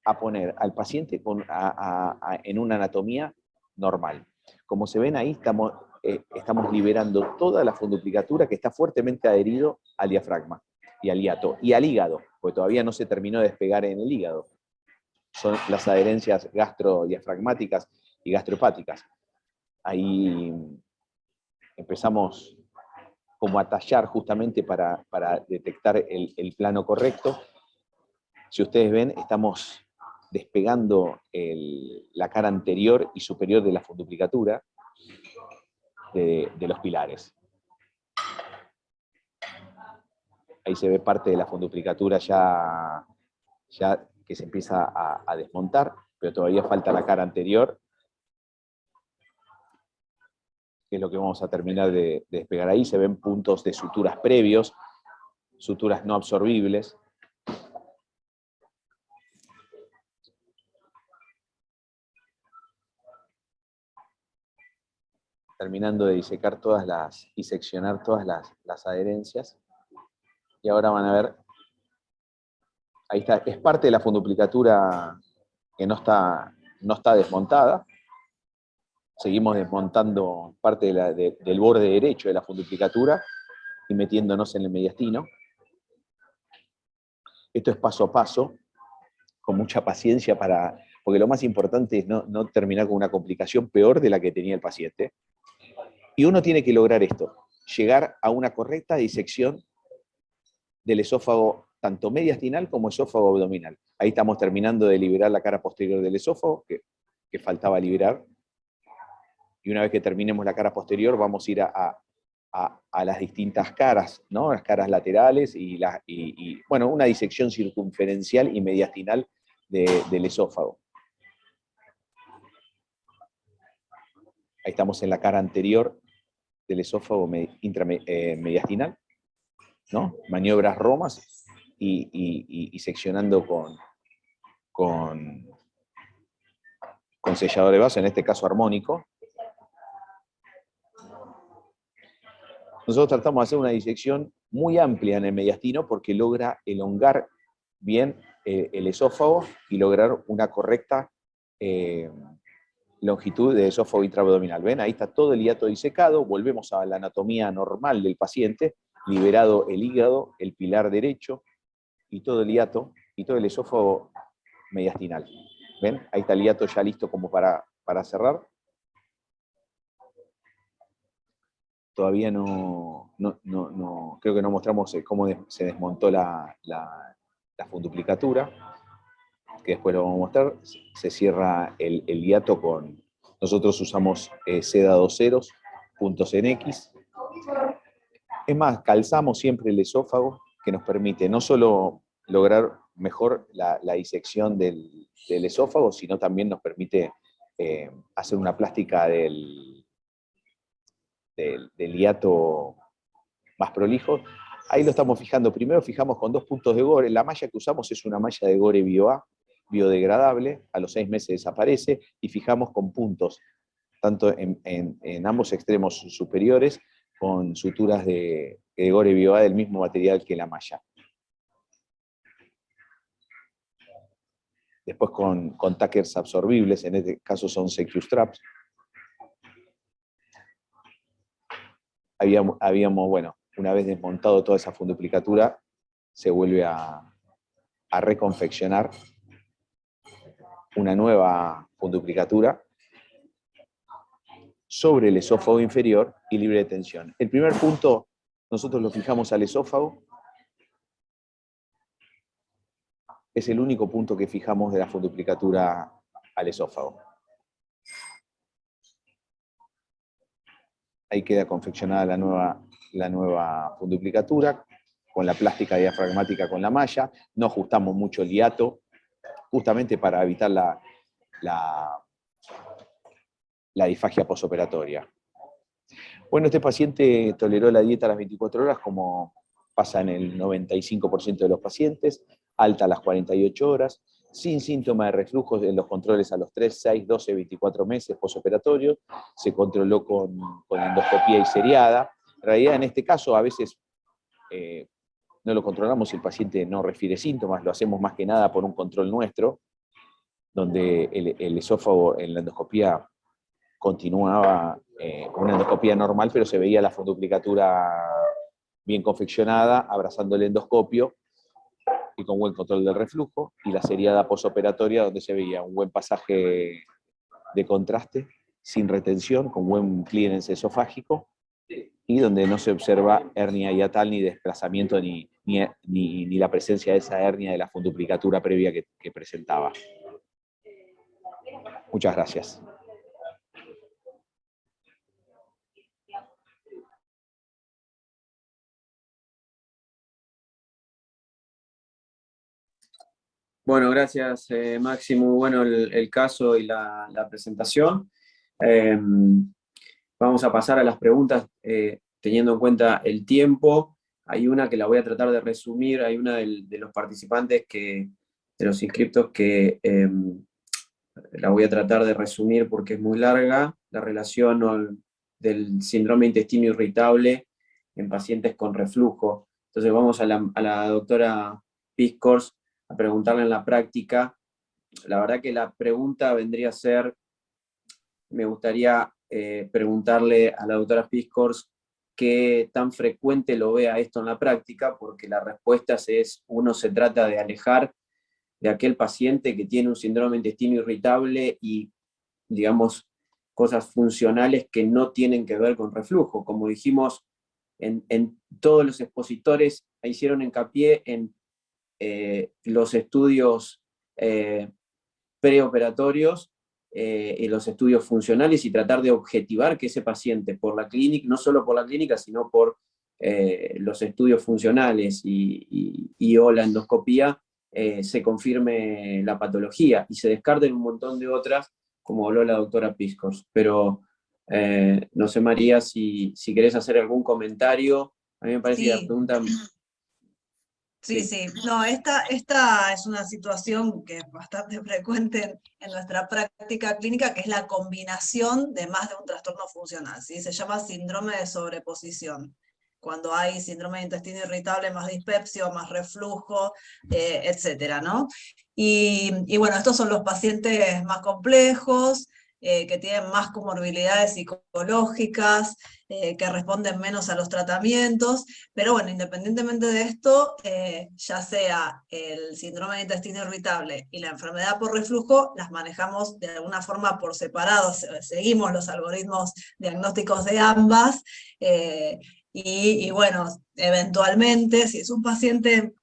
S4: a poner al paciente en una anatomía normal. Como se ven ahí, estamos liberando toda la funduplicatura que está fuertemente adherido al diafragma y al hiato y al hígado, porque todavía no se terminó de despegar en el hígado. Son las adherencias gastrodiafragmáticas y gastrohepáticas. Ahí empezamos como a tallar justamente para detectar el plano correcto. Si ustedes ven, estamos despegando la cara anterior y superior de la funduplicatura de los pilares. Ahí se ve parte de la funduplicatura ya que se empieza a desmontar, pero todavía falta la cara anterior, que es lo que vamos a terminar de despegar ahí. Se ven puntos de suturas previos, suturas no absorbibles. Terminando de disecar y seccionar todas las adherencias. Y ahora van a ver, ahí está, es parte de la funduplicatura que no está desmontada. Seguimos desmontando parte del borde derecho de la funduplicatura y metiéndonos en el mediastino. Esto es paso a paso, con mucha paciencia, porque lo más importante es no terminar con una complicación peor de la que tenía el paciente. Y uno tiene que lograr esto, llegar a una correcta disección del esófago, tanto mediastinal como esófago abdominal. Ahí estamos terminando de liberar la cara posterior del esófago, que faltaba liberar. Y una vez que terminemos la cara posterior, vamos a ir a las distintas caras, ¿no? Las caras laterales y bueno, una disección circunferencial y mediastinal del esófago. Ahí estamos en la cara anterior del esófago mediastinal, ¿no? Maniobras romas y seccionando con sellador de vaso, en este caso armónico. Nosotros tratamos de hacer una disección muy amplia en el mediastino porque logra elongar bien el esófago y lograr una correcta longitud de esófago intraabdominal. ¿Ven? Ahí está todo el hiato disecado, volvemos a la anatomía normal del paciente, liberado el hígado, el pilar derecho, y todo el hiato, y todo el esófago mediastinal. ¿Ven? Ahí está el hiato ya listo como para cerrar. Todavía no creo que no mostramos cómo se desmontó la funduplicatura, que después lo vamos a mostrar. Se cierra el hiato con, nosotros usamos seda 2 ceros, puntos en X. Es más, calzamos siempre el esófago, que nos permite no solo lograr mejor la disección del esófago, sino también nos permite hacer una plástica del hiato más prolijo. Ahí lo estamos fijando. Primero fijamos con 2 puntos de gore. La malla que usamos es una malla de gore BioA, biodegradable, a los 6 meses desaparece, y fijamos con puntos, tanto en ambos extremos superiores, con suturas de gore BioA del mismo material que la malla. Después con tackers absorbibles, en este caso son Secure Straps. Habíamos, bueno, una vez desmontado toda esa funduplicatura, se vuelve a reconfeccionar una nueva funduplicatura sobre el esófago inferior y libre de tensión. El primer punto, nosotros lo fijamos al esófago. Es el único punto que fijamos de la funduplicatura al esófago. Ahí queda confeccionada la nueva funduplicatura, con la plástica diafragmática con la malla. No ajustamos mucho el hiato, justamente para evitar la disfagia posoperatoria. Bueno, este paciente toleró la dieta a las 24 horas, como pasa en el 95% de los pacientes, alta a las 48 horas, sin síntoma de reflujo en los controles a los 3, 6, 12, 24 meses posoperatorios, se controló con endoscopía y seriada. En realidad, en este caso, a veces no lo controlamos si el paciente no refiere síntomas, lo hacemos más que nada por un control nuestro, donde el esófago en la endoscopía continuaba con una endoscopía normal, pero se veía la funduplicatura bien confeccionada, abrazando el endoscopio, y con buen control del reflujo, y la seriada posoperatoria, donde se veía un buen pasaje de contraste, sin retención, con buen clearance esofágico, y donde no se observa hernia hiatal, ni desplazamiento, ni la presencia de esa hernia de la funduplicatura previa que presentaba. Muchas gracias.
S1: Bueno, gracias Maxi, muy bueno el caso y la presentación. Vamos a pasar a las preguntas teniendo en cuenta el tiempo. Hay una que la voy a tratar de resumir, hay una de los participantes, de los inscriptos, que la voy a tratar de resumir porque es muy larga, la relación del síndrome de intestino irritable en pacientes con reflujo. Entonces vamos a la doctora Piscors a preguntarle en la práctica. La verdad que la pregunta vendría a ser, me gustaría preguntarle a la doctora Piscors qué tan frecuente lo vea esto en la práctica, porque la respuesta es, uno se trata de alejar de aquel paciente que tiene un síndrome de intestino irritable y, digamos, cosas funcionales que no tienen que ver con reflujo. Como dijimos, en todos los expositores hicieron hincapié en los estudios preoperatorios y los estudios funcionales, y tratar de objetivar que ese paciente, por la clínica, no solo por la clínica, sino por los estudios funcionales y o la endoscopía, se confirme la patología y se descarten un montón de otras, como habló la doctora Piscors. Pero no sé, María, si querés hacer algún comentario. A mí me parece que la pregunta...
S2: Sí, sí. No, esta es una situación que es bastante frecuente en nuestra práctica clínica, que es la combinación de más de un trastorno funcional, ¿sí? Se llama síndrome de sobreposición. cuando hay síndrome de intestino irritable, más dispepsia, más reflujo, etcétera, ¿no? Y bueno, estos son los pacientes más complejos, que tienen más comorbilidades psicológicas, que responden menos a los tratamientos, pero bueno, independientemente de esto, ya sea el síndrome de intestino irritable y la enfermedad por reflujo, las manejamos de alguna forma por separado, seguimos los algoritmos diagnósticos de ambas, y bueno, eventualmente, si es un paciente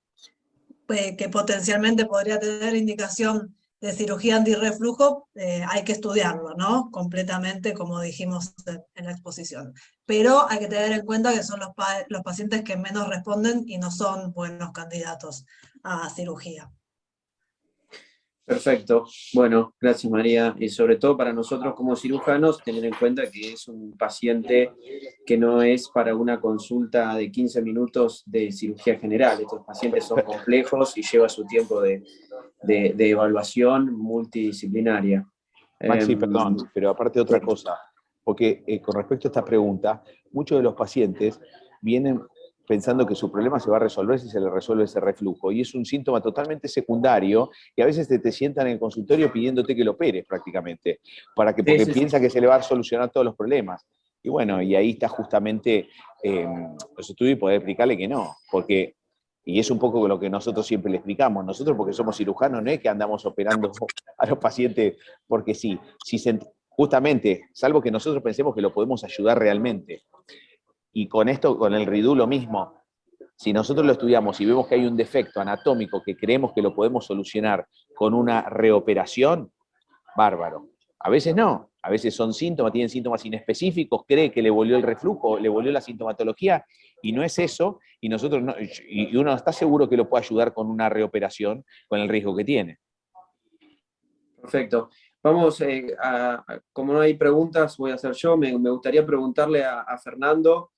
S2: que potencialmente podría tener indicación de cirugía antirreflujo, hay que estudiarlo, ¿no? Completamente, como dijimos en la exposición. Pero hay que tener en cuenta que son los pacientes que menos responden y no son buenos candidatos a cirugía.
S1: Perfecto. Bueno, gracias María. Y sobre todo para nosotros como cirujanos, tener en cuenta que es un paciente que no es para una consulta de 15 minutos de cirugía general. Estos pacientes son complejos y lleva su tiempo de evaluación multidisciplinaria.
S4: Maxi, perdón, pero aparte otra cosa, porque con respecto a esta pregunta, muchos de los pacientes vienen pensando que su problema se va a resolver si se le resuelve ese reflujo, y es un síntoma totalmente secundario, y a veces te sientan en el consultorio pidiéndote que lo operes prácticamente, porque piensa que se le va a solucionar todos los problemas. Y bueno, y ahí está justamente los estudios y poder explicarle que no, porque, y es un poco lo que nosotros siempre le explicamos, nosotros porque somos cirujanos no es que andamos operando a los pacientes porque sí, justamente, salvo que nosotros pensemos que lo podemos ayudar realmente. Y con esto, con el RIDU lo mismo, si nosotros lo estudiamos y vemos que hay un defecto anatómico que creemos que lo podemos solucionar con una reoperación, bárbaro. A veces no, a veces son síntomas, tienen síntomas inespecíficos, cree que le volvió el reflujo, le volvió la sintomatología, y no es eso, y nosotros no, y uno está seguro que lo puede ayudar con una reoperación, con el riesgo que tiene.
S1: Perfecto. Vamos, como no hay preguntas, voy a hacer yo. Me gustaría preguntarle a Fernando,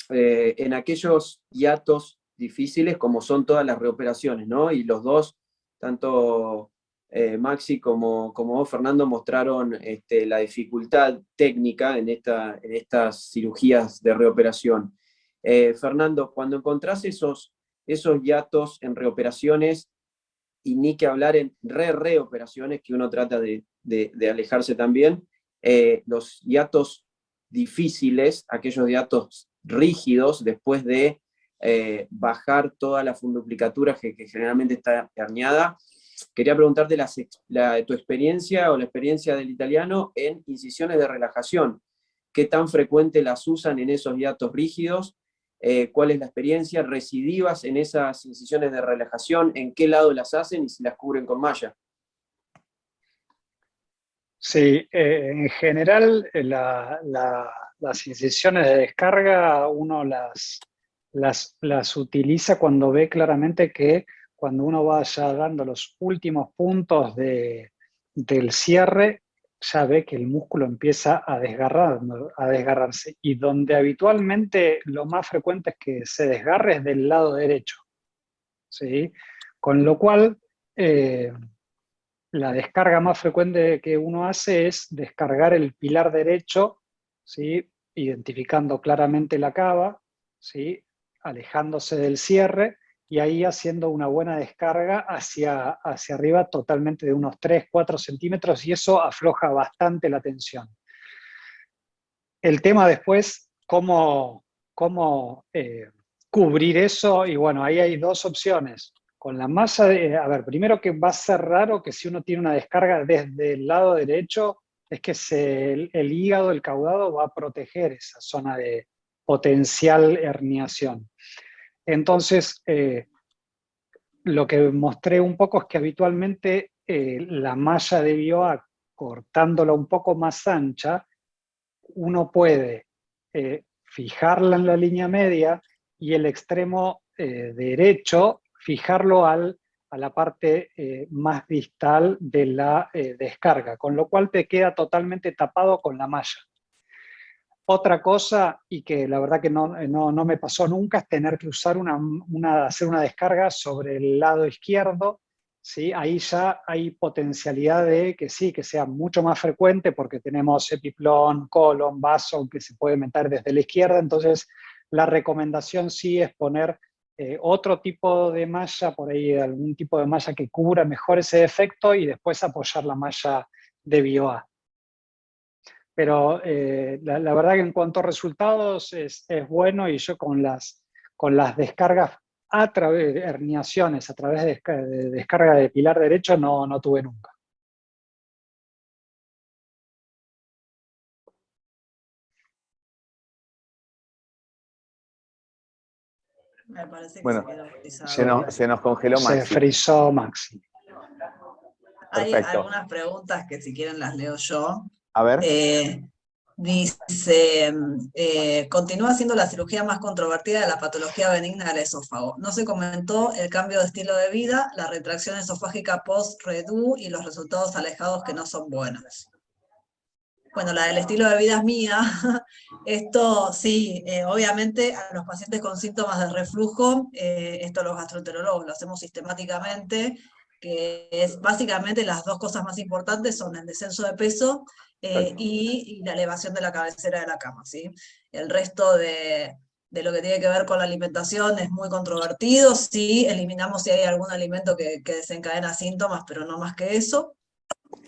S1: en aquellos hiatos difíciles como son todas las reoperaciones, ¿no? Y los dos, tanto Maxi como vos, Fernando, mostraron la dificultad técnica en estas cirugías de reoperación. Fernando, cuando encontrás esos hiatos en reoperaciones, y ni que hablar en reoperaciones, que uno trata de alejarse también, los hiatos difíciles, aquellos hiatos rígidos, después de bajar toda la funduplicatura que generalmente está herniada. Quería preguntarte tu experiencia o la experiencia del italiano en incisiones de relajación. ¿Qué tan frecuente las usan en esos hiatos rígidos? ¿Cuál es la experiencia? ¿Recidivas en esas incisiones de relajación? ¿En qué lado las hacen y si las cubren con malla?
S3: Sí, en general las incisiones de descarga uno las utiliza cuando ve claramente que cuando uno va ya dando los últimos puntos del cierre, ya ve que el músculo empieza a desgarrarse. Y donde habitualmente lo más frecuente es que se desgarre es del lado derecho, ¿sí? Con lo cual, la descarga más frecuente que uno hace es descargar el pilar derecho, ¿sí? Identificando claramente la cava, ¿sí? Alejándose del cierre y ahí haciendo una buena descarga hacia arriba totalmente de unos 3-4 centímetros, y eso afloja bastante la tensión. El tema después, cómo cubrir eso, y bueno, ahí hay dos opciones. Con la masa, a ver, primero que va a ser raro que si uno tiene una descarga desde el lado derecho, es que el hígado, el caudado va a proteger esa zona de potencial herniación. Entonces, lo que mostré un poco es que habitualmente la malla de BioAC, cortándola un poco más ancha, uno puede fijarla en la línea media y el extremo derecho fijarlo a la parte más distal de la descarga, con lo cual te queda totalmente tapado con la malla. Otra cosa, y que la verdad que no me pasó nunca, es tener que usar hacer una descarga sobre el lado izquierdo, ¿sí? Ahí ya hay potencialidad de que sí, que sea mucho más frecuente porque tenemos epiplón, colon, vaso que se puede meter desde la izquierda, entonces La recomendación sí es poner otro tipo de malla, por ahí algún tipo de malla que cubra mejor ese defecto y después apoyar la malla de BioA. Pero la verdad que en cuanto a resultados es bueno, y yo con las descargas a través de herniaciones, a través de descarga de pilar derecho, no tuve nunca.
S2: Me parece que
S4: Bueno,
S2: se quedó frisado.
S4: se nos congeló
S3: Se
S4: Maxi.
S3: frizó Maxi.
S2: Hay
S4: Perfecto.
S2: algunas preguntas que si quieren las leo yo.
S4: A ver.
S2: Dice, continúa siendo la cirugía más controvertida de la patología benigna del esófago. No se comentó el cambio de estilo de vida, la retracción esofágica post-redo y los resultados alejados que no son buenos. Bueno, la del estilo de vida es mía. Esto sí, obviamente a los pacientes con síntomas de reflujo, esto los gastroenterólogos lo hacemos sistemáticamente, que es básicamente las dos cosas más importantes son el descenso de peso y la elevación de la cabecera de la cama, ¿sí? El resto de lo que tiene que ver con la alimentación es muy controvertido, sí, eliminamos si hay algún alimento que desencadena síntomas, pero no más que eso.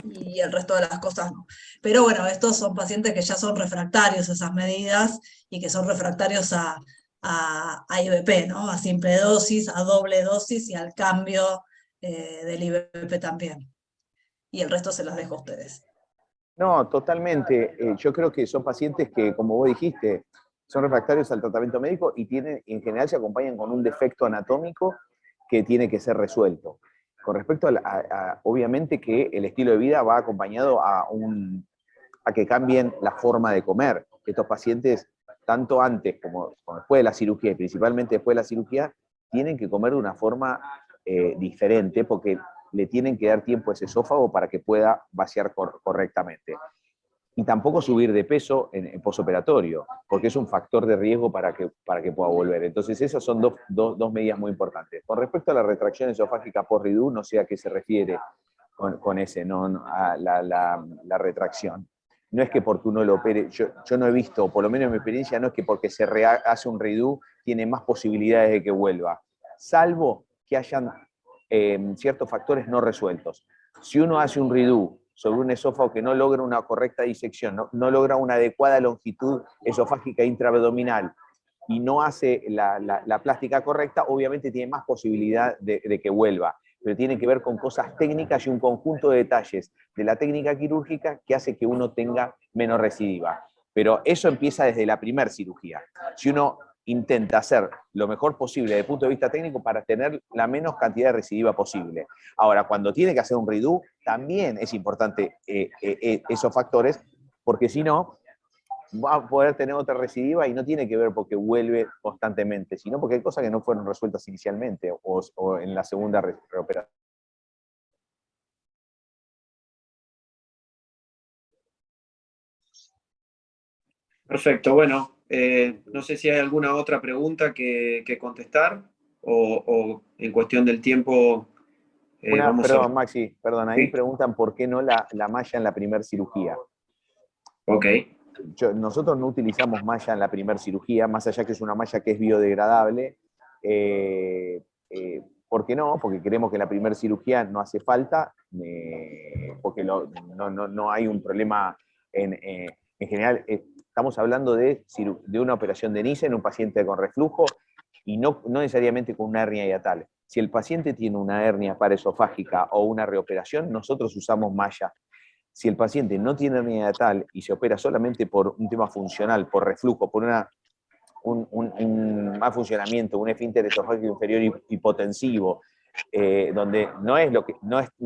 S2: Y el resto de las cosas no. Pero bueno, estos son pacientes que ya son refractarios a esas medidas y que son refractarios a IVP, ¿no? A simple dosis, a doble dosis y al cambio del IVP también. Y el resto se las dejo a ustedes.
S4: No, totalmente. Yo creo que son pacientes que, como vos dijiste, son refractarios al tratamiento médico y en general se acompañan con un defecto anatómico que tiene que ser resuelto. Con respecto obviamente que el estilo de vida va acompañado a que cambien la forma de comer. Estos pacientes, tanto antes como después de la cirugía, y principalmente después de la cirugía, tienen que comer de una forma diferente, porque le tienen que dar tiempo a ese esófago para que pueda vaciar correctamente. Y tampoco subir de peso en posoperatorio, porque es un factor de riesgo para que pueda volver. Entonces esas son dos medidas muy importantes. Con respecto a la retracción esofágica post-redo, no sé a qué se refiere con ese, no a la retracción. No es que porque uno lo opere, yo no he visto, o por lo menos en mi experiencia, no es que porque se hace un redo tiene más posibilidades de que vuelva, salvo que hayan ciertos factores no resueltos. Si uno hace un redo sobre un esófago que no logra una correcta disección, no logra una adecuada longitud esofágica intraabdominal y no hace la plástica correcta, obviamente tiene más posibilidad de que vuelva. Pero tiene que ver con cosas técnicas y un conjunto de detalles de la técnica quirúrgica que hace que uno tenga menos recidiva. Pero eso empieza desde la primera cirugía. Si uno intenta hacer lo mejor posible desde el punto de vista técnico para tener la menos cantidad de recidiva posible. Ahora, cuando tiene que hacer un redo, también es importante esos factores, porque si no, va a poder tener otra recidiva y no tiene que ver porque vuelve constantemente, sino porque hay cosas que no fueron resueltas inicialmente o en la segunda reoperación.
S1: Perfecto, bueno, no sé si hay alguna otra pregunta que contestar o en cuestión del tiempo vamos
S4: Perdón, Maxi, perdón, ahí
S1: ¿Sí?
S4: preguntan por qué no la malla en la primera cirugía.
S1: Ok.
S4: Nosotros no utilizamos malla en la primera cirugía, más allá que es una malla que es biodegradable. ¿Por qué no? Porque creemos que en la primera cirugía no hace falta, porque no hay un problema en general. Estamos hablando de una operación de Nissen en un paciente con reflujo y no necesariamente con una hernia hiatal. Si el paciente tiene una hernia paraesofágica o una reoperación, nosotros usamos malla. Si el paciente no tiene hernia hiatal y se opera solamente por un tema funcional, por reflujo, por un mal funcionamiento, un esfínter esofágico inferior hipotensivo, donde no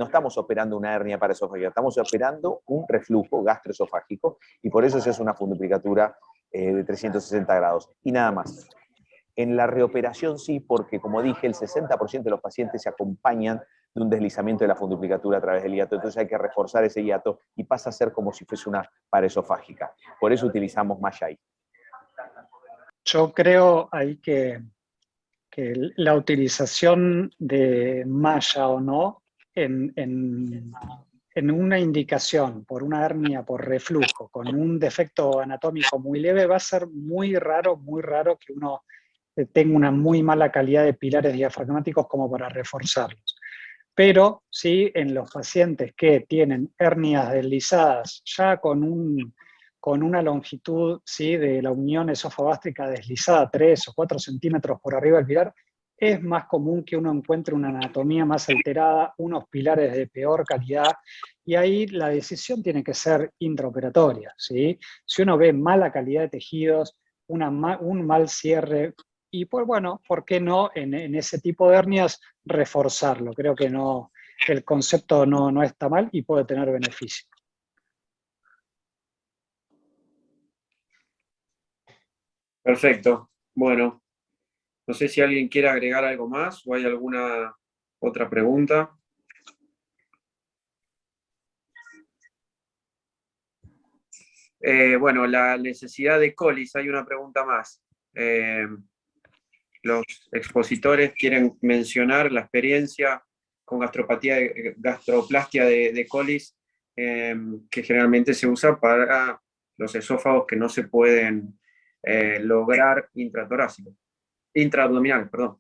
S4: estamos operando una hernia paraesofágica, estamos operando un reflujo gastroesofágico y por eso se hace una funduplicatura de 360 grados y nada más. En la reoperación sí, porque como dije, el 60% de los pacientes se acompañan de un deslizamiento de la funduplicatura a través del hiato, entonces hay que reforzar ese hiato y pasa a ser como si fuese una paraesofágica. Por eso utilizamos malla ahí.
S3: Yo creo ahí que la utilización de malla o no en en una indicación por una hernia por reflujo con un defecto anatómico muy leve, va a ser muy raro que uno tenga una muy mala calidad de pilares diafragmáticos como para reforzarlos. Pero sí, en los pacientes que tienen hernias deslizadas ya con una longitud, ¿sí?, de la unión esofagástrica deslizada 3 o 4 centímetros por arriba del pilar, es más común que uno encuentre una anatomía más alterada, unos pilares de peor calidad, y ahí la decisión tiene que ser intraoperatoria, ¿sí? Si uno ve mala calidad de tejidos, un mal cierre, y pues bueno, ¿por qué no en ese tipo de hernias reforzarlo? Creo que no, el concepto no está mal y puede tener beneficio.
S1: Perfecto. Bueno, no sé si alguien quiere agregar algo más o hay alguna otra pregunta. Bueno, la necesidad de colis, hay una pregunta más. Los expositores quieren mencionar la experiencia con gastroplastia de colis, que generalmente se usa para los esófagos que no se pueden lograr intraabdominal, perdón.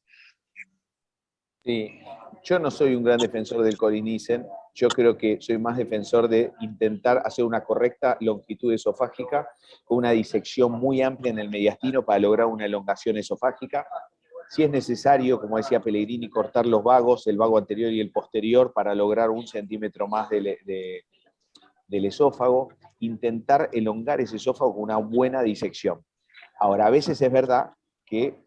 S4: Sí, yo no soy un gran defensor del Colisnicen. Yo creo que soy más defensor de intentar hacer una correcta longitud esofágica con una disección muy amplia en el mediastino para lograr una elongación esofágica. Si es necesario, como decía Pellegrini, cortar los vagos, el vago anterior y el posterior, para lograr 1 centímetro más del esófago, intentar elongar ese esófago con una buena disección. Ahora, a veces es verdad que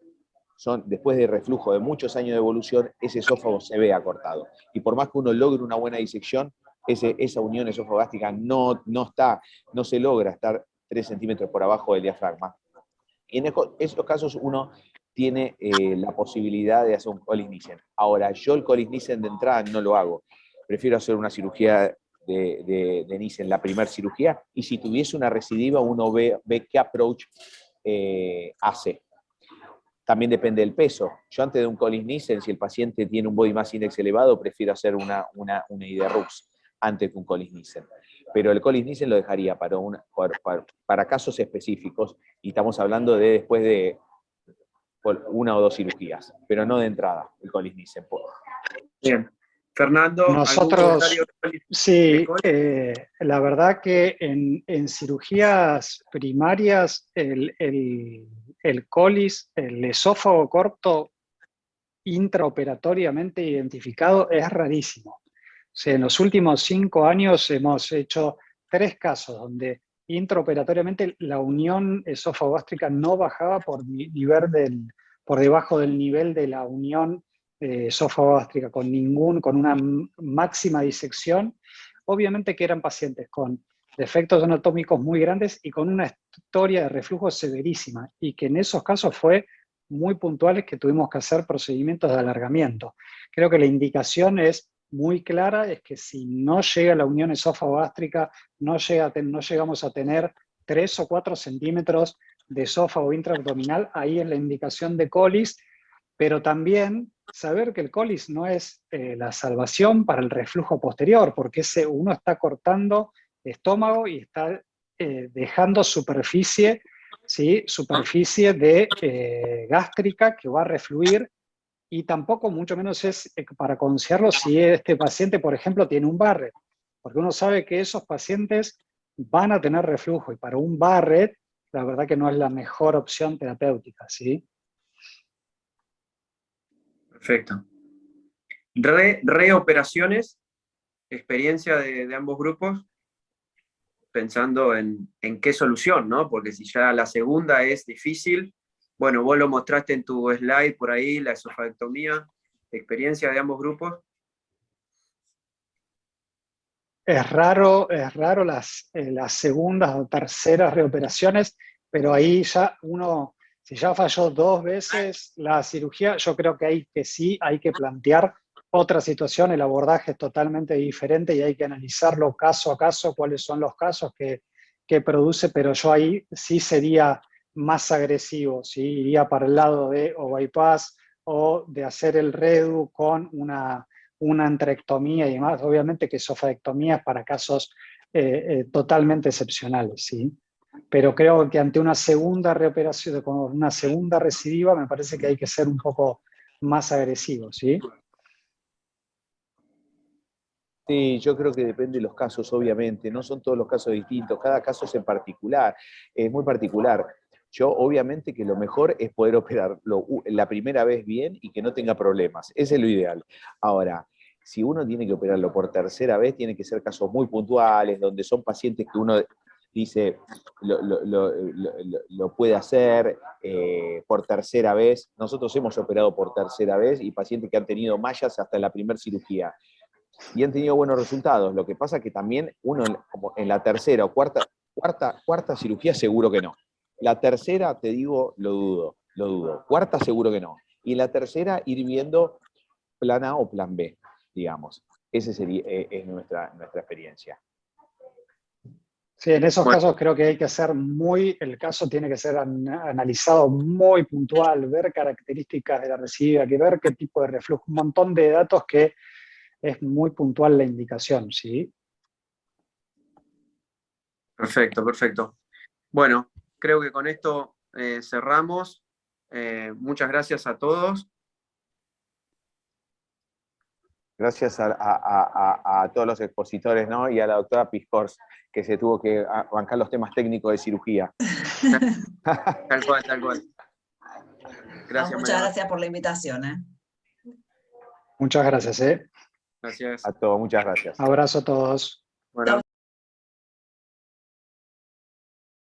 S4: después de reflujo de muchos años de evolución, ese esófago se ve acortado. Y por más que uno logre una buena disección, esa unión esofagástrica no se logra estar 3 centímetros por abajo del diafragma. Y en esos casos uno tiene la posibilidad de hacer un Colisnicen. Ahora, yo el Colisnicen de entrada no lo hago. Prefiero hacer una cirugía de Nissen, la primera cirugía, y si tuviese una recidiva, uno ve qué approach hace. También depende del peso. Yo antes de un Colisnicen, si el paciente tiene un body mass index elevado, prefiero hacer una IDRUX antes que un Colisnicen. Pero el Colisnicen lo dejaría para casos específicos, y estamos hablando de después de 1 o 2 cirugías, pero no de entrada, el Colisnicen.
S1: Bien. Fernando,
S3: Nosotros, sí,
S1: de
S3: la verdad que en cirugías primarias el colis, el esófago corto intraoperatoriamente identificado es rarísimo. O sea, en los últimos 5 años hemos hecho 3 casos donde intraoperatoriamente la unión esofagástrica no bajaba por debajo del nivel de la unión esofagástrica, con una máxima disección. Obviamente que eran pacientes con defectos anatómicos muy grandes y con una historia de reflujo severísima, y que en esos casos fue muy puntuales que tuvimos que hacer procedimientos de alargamiento. Creo que la indicación es muy clara, es que si no llega la unión esofagástrica, no llegamos a tener 3 o 4 centímetros de esófago intraabdominal, ahí es la indicación de colis, pero también saber que el colis no es la salvación para el reflujo posterior, porque uno está cortando estómago y está dejando superficie, ¿sí?, superficie gástrica que va a refluir, y tampoco mucho menos es para aconsejarlo si este paciente, por ejemplo, tiene un Barrett, porque uno sabe que esos pacientes van a tener reflujo, y para un Barrett la verdad que no es la mejor opción terapéutica, ¿sí?
S1: Perfecto. Reoperaciones, experiencia de ambos grupos, pensando en qué solución, ¿no? Porque si ya la segunda es difícil, bueno, vos lo mostraste en tu slide por ahí, la esofagectomía, experiencia de ambos grupos.
S3: Es raro las segundas o terceras reoperaciones, pero ahí ya si ya falló 2 veces la cirugía, yo creo que sí hay que plantear otra situación. El abordaje es totalmente diferente y hay que analizarlo caso a caso, cuáles son los casos que produce, pero yo ahí sí sería más agresivo, ¿sí? Iría para el lado de o bypass o de hacer el redo con una antrectomía y demás. Obviamente que esofagectomía es para casos totalmente excepcionales, ¿sí? Pero creo que ante una segunda reoperación, con una segunda recidiva, me parece que hay que ser un poco más agresivo, ¿sí?
S4: Sí, yo creo que depende de los casos, obviamente. No son todos los casos distintos, cada caso es en particular, es muy particular. Yo, obviamente, que lo mejor es poder operarlo la primera vez bien y que no tenga problemas. Ese es lo ideal. Ahora, si uno tiene que operarlo por tercera vez, tiene que ser casos muy puntuales, donde son pacientes que uno dice lo puede hacer por tercera vez. Nosotros hemos operado por tercera vez y pacientes que han tenido mallas hasta la primera cirugía y han tenido buenos resultados. Lo que pasa es que también uno como en la tercera o cuarta cirugía seguro que no. La tercera, te digo, lo dudo. Cuarta seguro que no. Y la tercera, ir viendo plan A o plan B, digamos. Esa sería es nuestra experiencia.
S3: Sí, en esos
S1: Bueno.
S3: casos creo que hay que hacer el caso tiene que ser analizado muy puntual, ver características de la recidiva, que ver qué tipo de reflujo, un montón de datos que es muy puntual la indicación, ¿sí?
S1: Perfecto, perfecto. Bueno, creo que con esto cerramos. Muchas gracias a todos.
S4: Gracias a todos los expositores, ¿no? Y a la doctora Piscors, que se tuvo que bancar los temas técnicos de cirugía.
S1: Tal cual, tal cual. Gracias,
S2: Muchas
S1: María.
S2: gracias por la invitación.
S3: Muchas gracias, ¿eh?
S1: Gracias.
S4: A todos, muchas gracias.
S3: Abrazo a todos.
S1: Bueno.